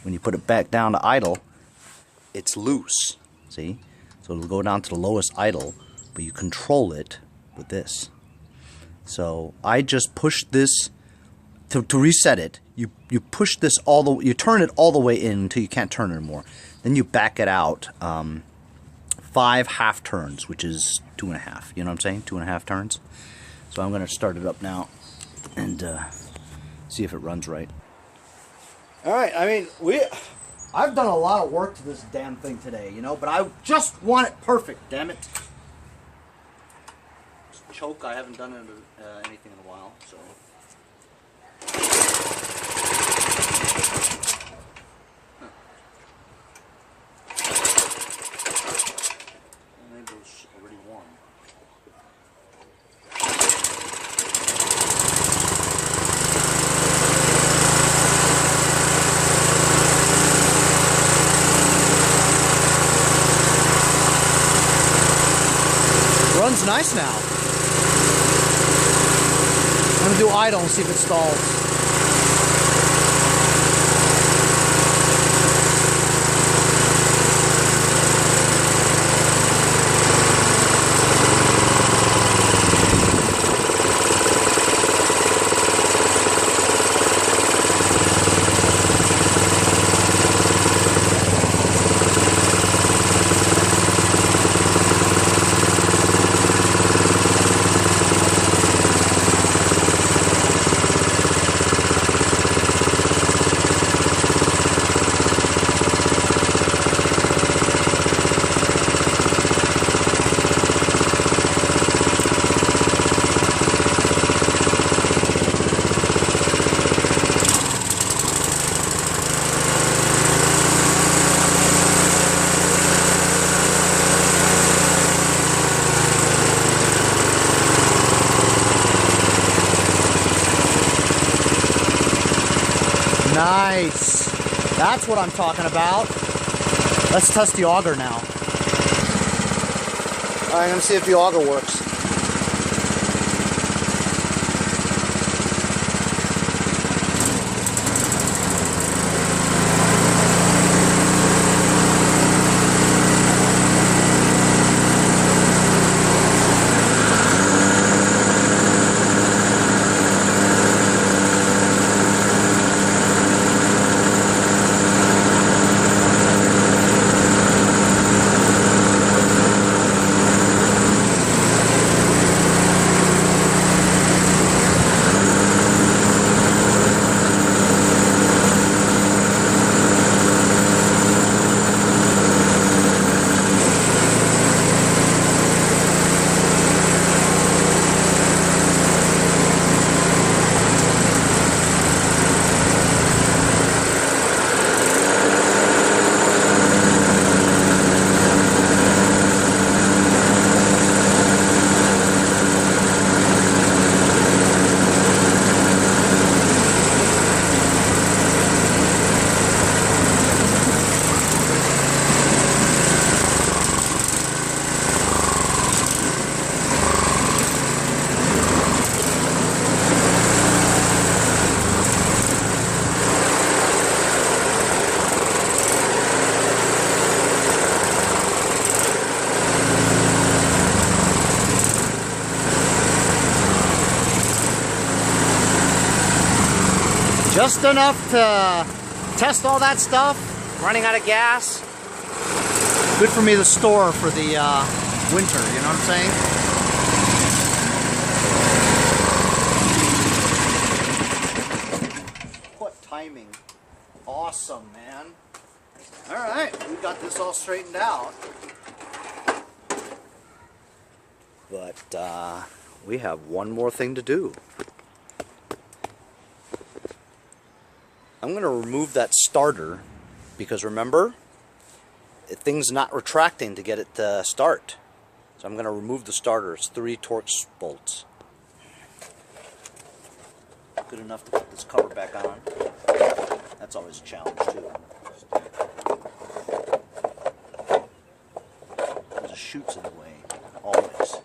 When you put it back down to idle, it's loose. See? So it'll go down to the lowest idle, but you control it with this. So I just push this to reset it. You push this you turn it all the way in until you can't turn it anymore. Then you back it out 5 half turns, which is 2.5. You know what I'm saying? 2.5 turns. So I'm going to start it up now and see if it runs right. All right. I mean, I've done a lot of work to this damn thing today, you know, but I just want it perfect. Damn it. Choke. I haven't done anything in a while, so. Maybe it was already warm. Runs nice now. I'm going to do idle and see if it stalls. Nice. That's what I'm talking about. Let's test the auger now. All right, I'm gonna see if the auger works. Just enough to test all that stuff. Running out of gas. Good for me to store for the winter, you know what I'm saying? What timing. Awesome, man. Alright, we got this all straightened out. But we have one more thing to do. I'm going to remove that starter because remember, the thing's not retracting to get it to start. So I'm going to remove the starter. It's 3 Torx bolts. Good enough to put this cover back on. That's always a challenge too. There's a chute's in the way, always.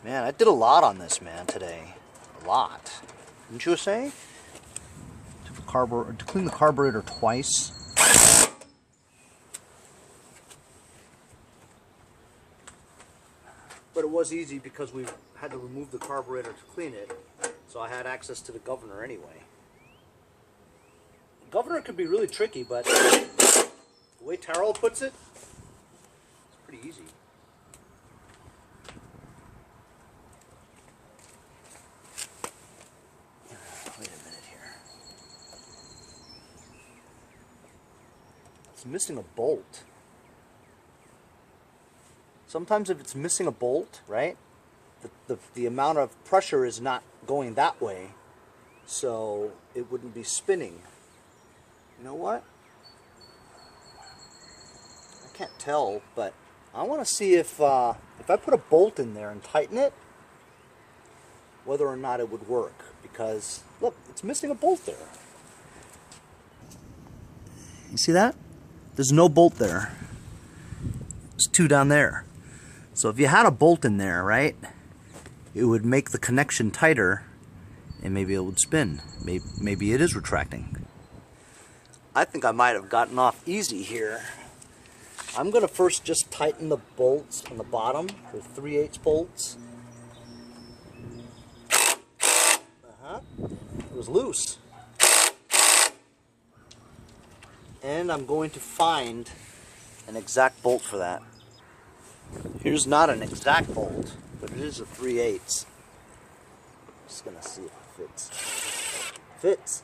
Man, I did a lot on this, man, today. A lot. Didn't you say? To clean the carburetor twice. But it was easy because we had to remove the carburetor to clean it, so I had access to the governor anyway. The governor could be really tricky, but the way Terrell puts it, it's pretty easy. Wait a minute here. It's missing a bolt. Sometimes if it's missing a bolt, right, the amount of pressure is not going that way, so it wouldn't be spinning. You know what? I can't tell, but I want to see if I put a bolt in there and tighten it, whether or not it would work. Because, look, it's missing a bolt there. You see that? There's no bolt there. There's 2 down there. So if you had a bolt in there, right, it would make the connection tighter and maybe it would spin. Maybe it is retracting. I think I might have gotten off easy here. I'm going to first just tighten the bolts on the bottom. They're 3/8 bolts. It was loose. And I'm going to find an exact bolt for that. Here's not an exact bolt, but it is a 3/8. Just gonna see if it fits. Fits.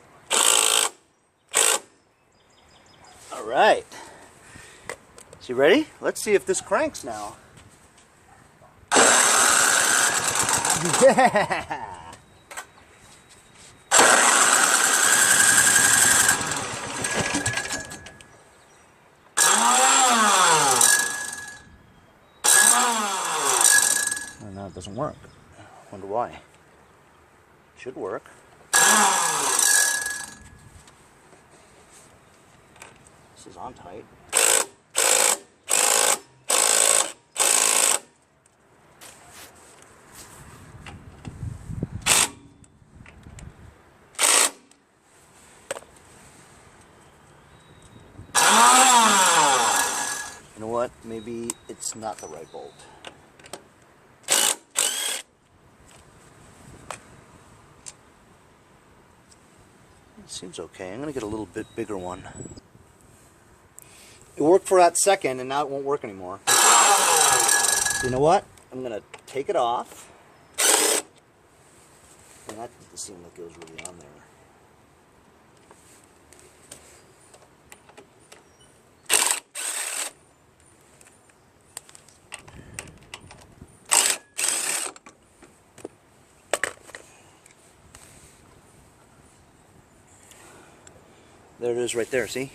All right. So you ready? Let's see if this cranks now. Yeah. No, it doesn't work. Wonder why. Should work. This is on tight. You know what? Maybe it's not the right bolt. Seems okay. I'm going to get a little bit bigger one. It worked for that second, and now it won't work anymore. You know what? I'm going to take it off. And that doesn't seem like it was really on there. There it is right there, see?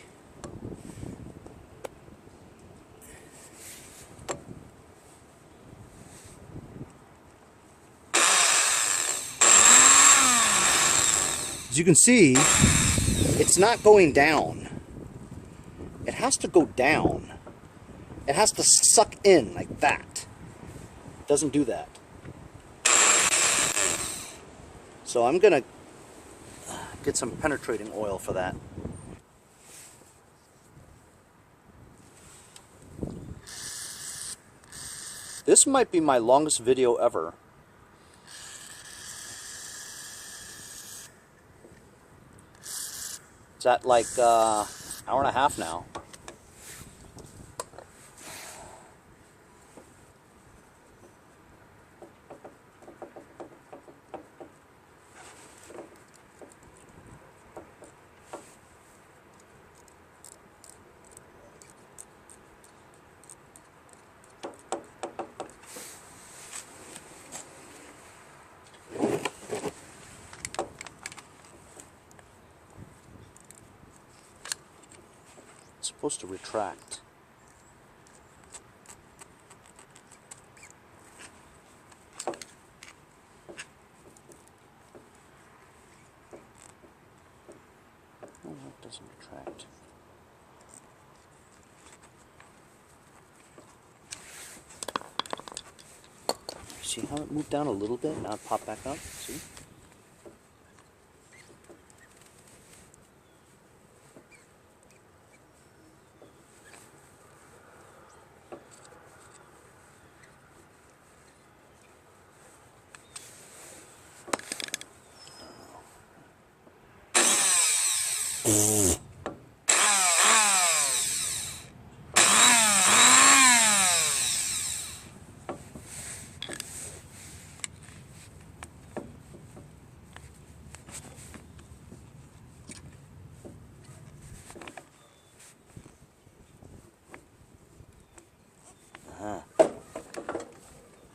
As you can see, it's not going down. It has to go down. It has to suck in like that. It doesn't do that. So I'm gonna get some penetrating oil for that. This might be my longest video ever. It's at like hour and a half now. supposed to retract. Oh, it doesn't retract. See how it moved down a little bit? Now it popped back up. See?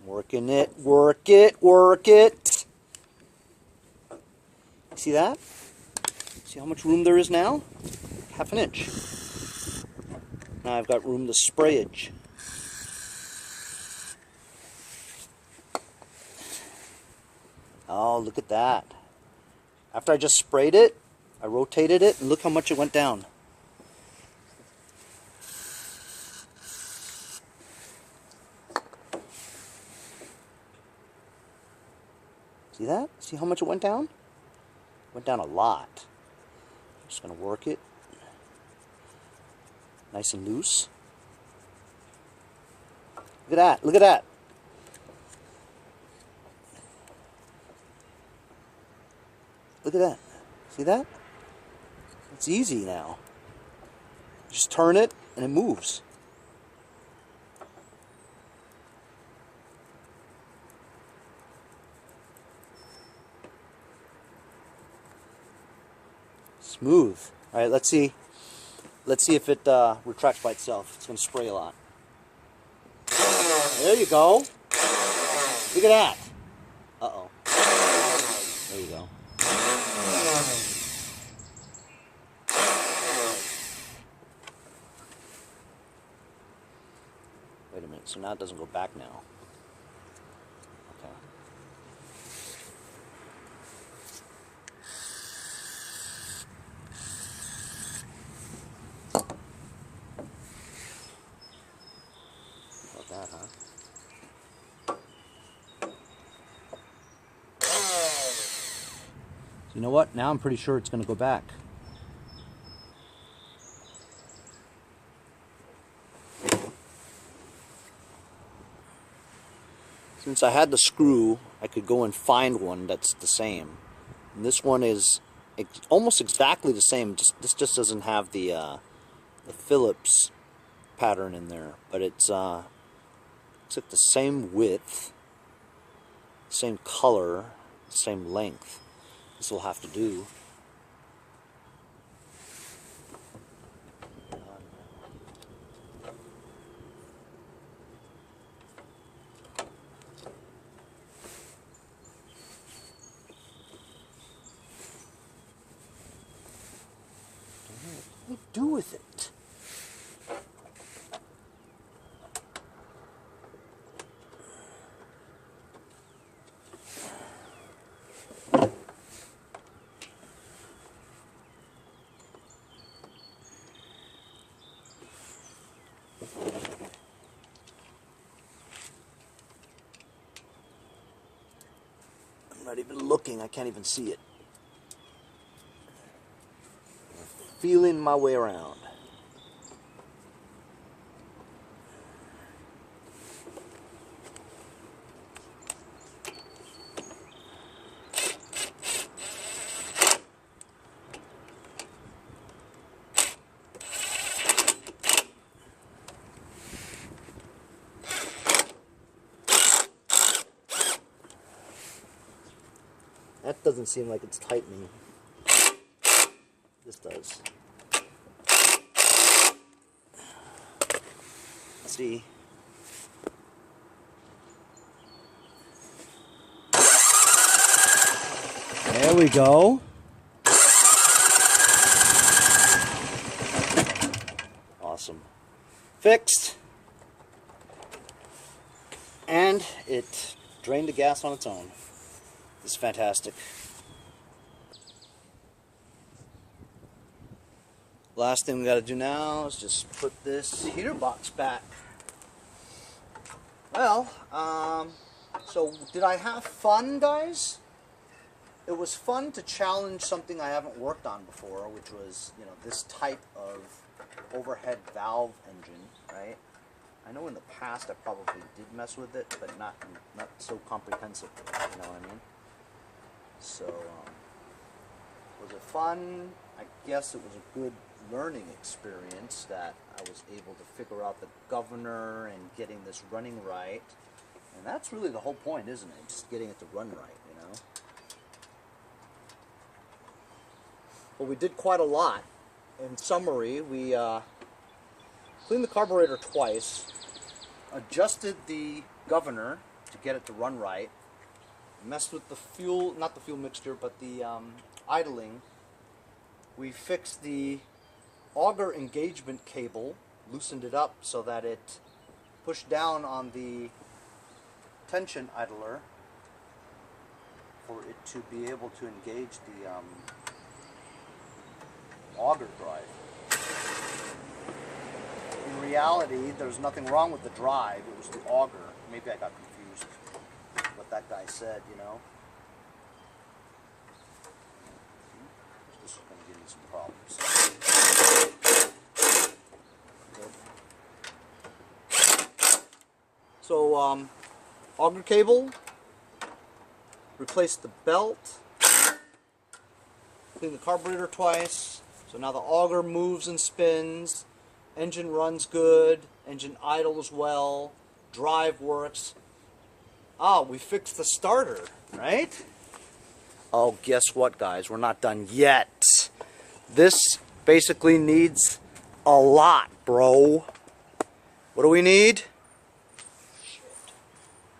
Working it, work it, work it. See that? See how much room there is now? Half an inch. Now I've got room to sprayage. Oh, look at that. After I just sprayed it, I rotated it, and look how much it went down. See that? See how much it went down? It went down a lot. I'm just going to work it. Nice and loose. Look at that. Look at that. Look at that. See that? It's easy now. Just turn it and it moves. Smooth. All right, let's see. Let's see if it retracts by itself. It's going to spray a lot. There you go. Look at that. Uh-oh. There you go. Wait a minute. So now it doesn't go back now. Okay. That, huh? So you know what? Now I'm pretty sure it's going to go back. Since I had the screw, I could go and find one that's the same. And this one is almost exactly the same. This just doesn't have the Phillips pattern in there, but it's like the same width, same color, same length. This will have to do. What do I do with it? I'm not even looking, I can't even see it. I'm feeling my way around. That doesn't seem like it's tightening. This does. Let's see. There we go. Fixed. And it drained the gas on its own. It's fantastic. Last thing we got to do now is just put this heater box back. Well, so did I have fun, guys? It was fun to challenge something I haven't worked on before, which was, you know, this type of overhead valve engine, right? I know in the past I probably did mess with it, but not so comprehensively, you know what I mean? So, was it fun? I guess it was a good learning experience that I was able to figure out the governor and getting this running right. And that's really the whole point, isn't it? Just getting it to run right, you know? Well, we did quite a lot. In summary, we cleaned the carburetor twice, adjusted the governor to get it to run right, messed with the fuel, not the fuel mixture, but the idling. We fixed the auger engagement cable, loosened it up so that it pushed down on the tension idler for it to be able to engage the auger drive. In reality, there's nothing wrong with the drive, it was the auger. Maybe I got confused with what that guy said, you know. This is going to give me some problems. So, auger cable, replaced the belt, cleaned the carburetor twice, so now the auger moves and spins, engine runs good, engine idles well, drive works. Ah, we fixed the starter, right? Oh, guess what, guys? We're not done yet. This basically needs a lot, bro. What do we need?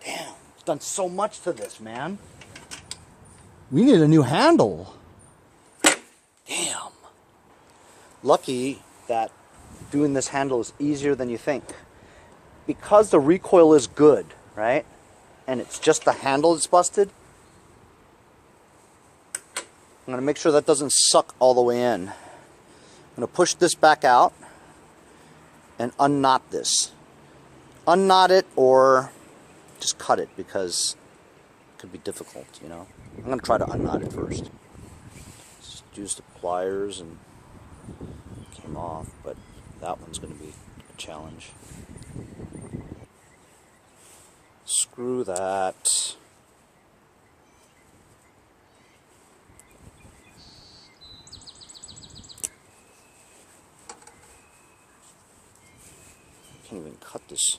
Damn, it's done so much to this, man. We need a new handle. Damn. Lucky that doing this handle is easier than you think. Because the recoil is good, right? And it's just the handle that's busted. I'm going to make sure that doesn't suck all the way in. I'm going to push this back out and unknot this. Unknot it or just cut it because it could be difficult, you know. I'm going to try to unknot it first. Just use the pliers and it came off, but that one's going to be a challenge. Screw that. I can't even cut this.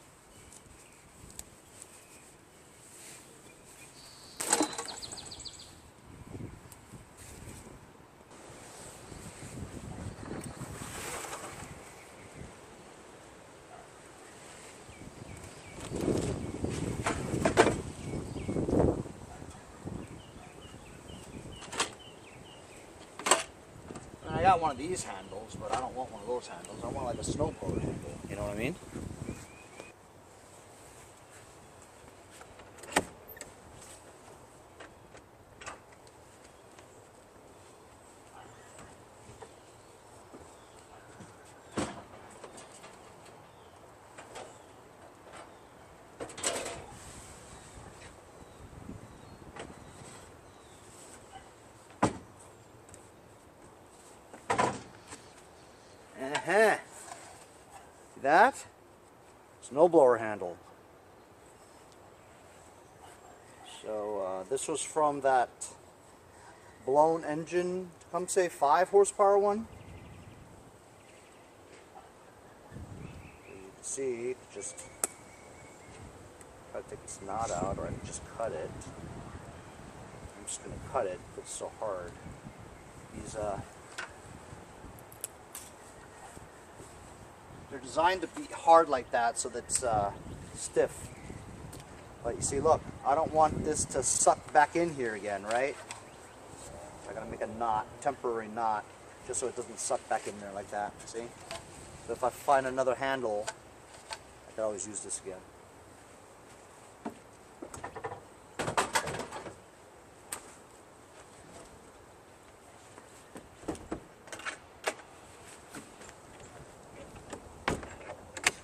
I got one of these handles, but I don't want one of those handles. I want like a snowblower handle. You know what I mean? See that? Snowblower handle. So this was from that blown engine, come say 5 horsepower one. You can see, just try to take this knot out, or I can just cut it. I'm just going to cut it, but it's so hard. These they're designed to be hard like that so that it's stiff. But you see, look, I don't want this to suck back in here again, right? I gotta make a knot, temporary knot, just so it doesn't suck back in there like that, see? So if I find another handle Could always use this again.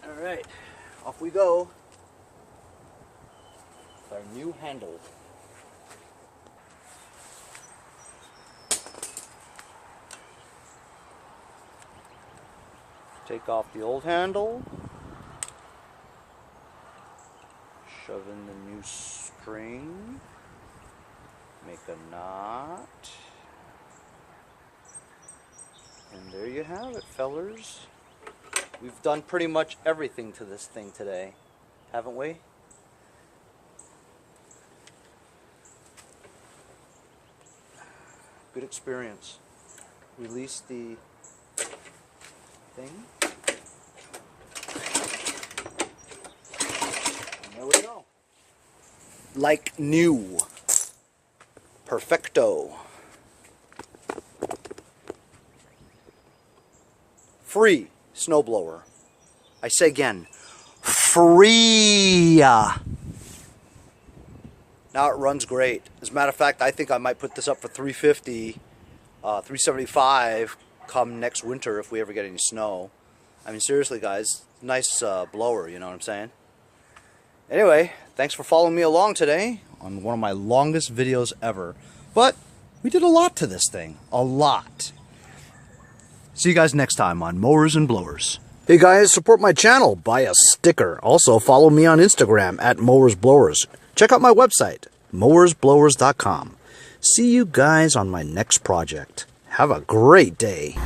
Alright, off we go with our new handle. Take off the old handle, shove in the new string, make a knot, and there you have it, fellers. We've done pretty much everything to this thing today, haven't we? Good experience. Release the thing. And there we go. Like new. Perfecto. Free snowblower. I say again, free. Now it runs great. As a matter of fact, I think I might put this up for $350, $375 come next winter if we ever get any snow. I mean, seriously, guys, nice blower, you know what I'm saying? Anyway, thanks for following me along today on one of my longest videos ever. But we did a lot to this thing. A lot. See you guys next time on Mowers and Blowers. Hey guys, support my channel. Buy a sticker. Also, follow me on Instagram at Mowers Blowers. Check out my website, mowersblowers.com. See you guys on my next project. Have a great day.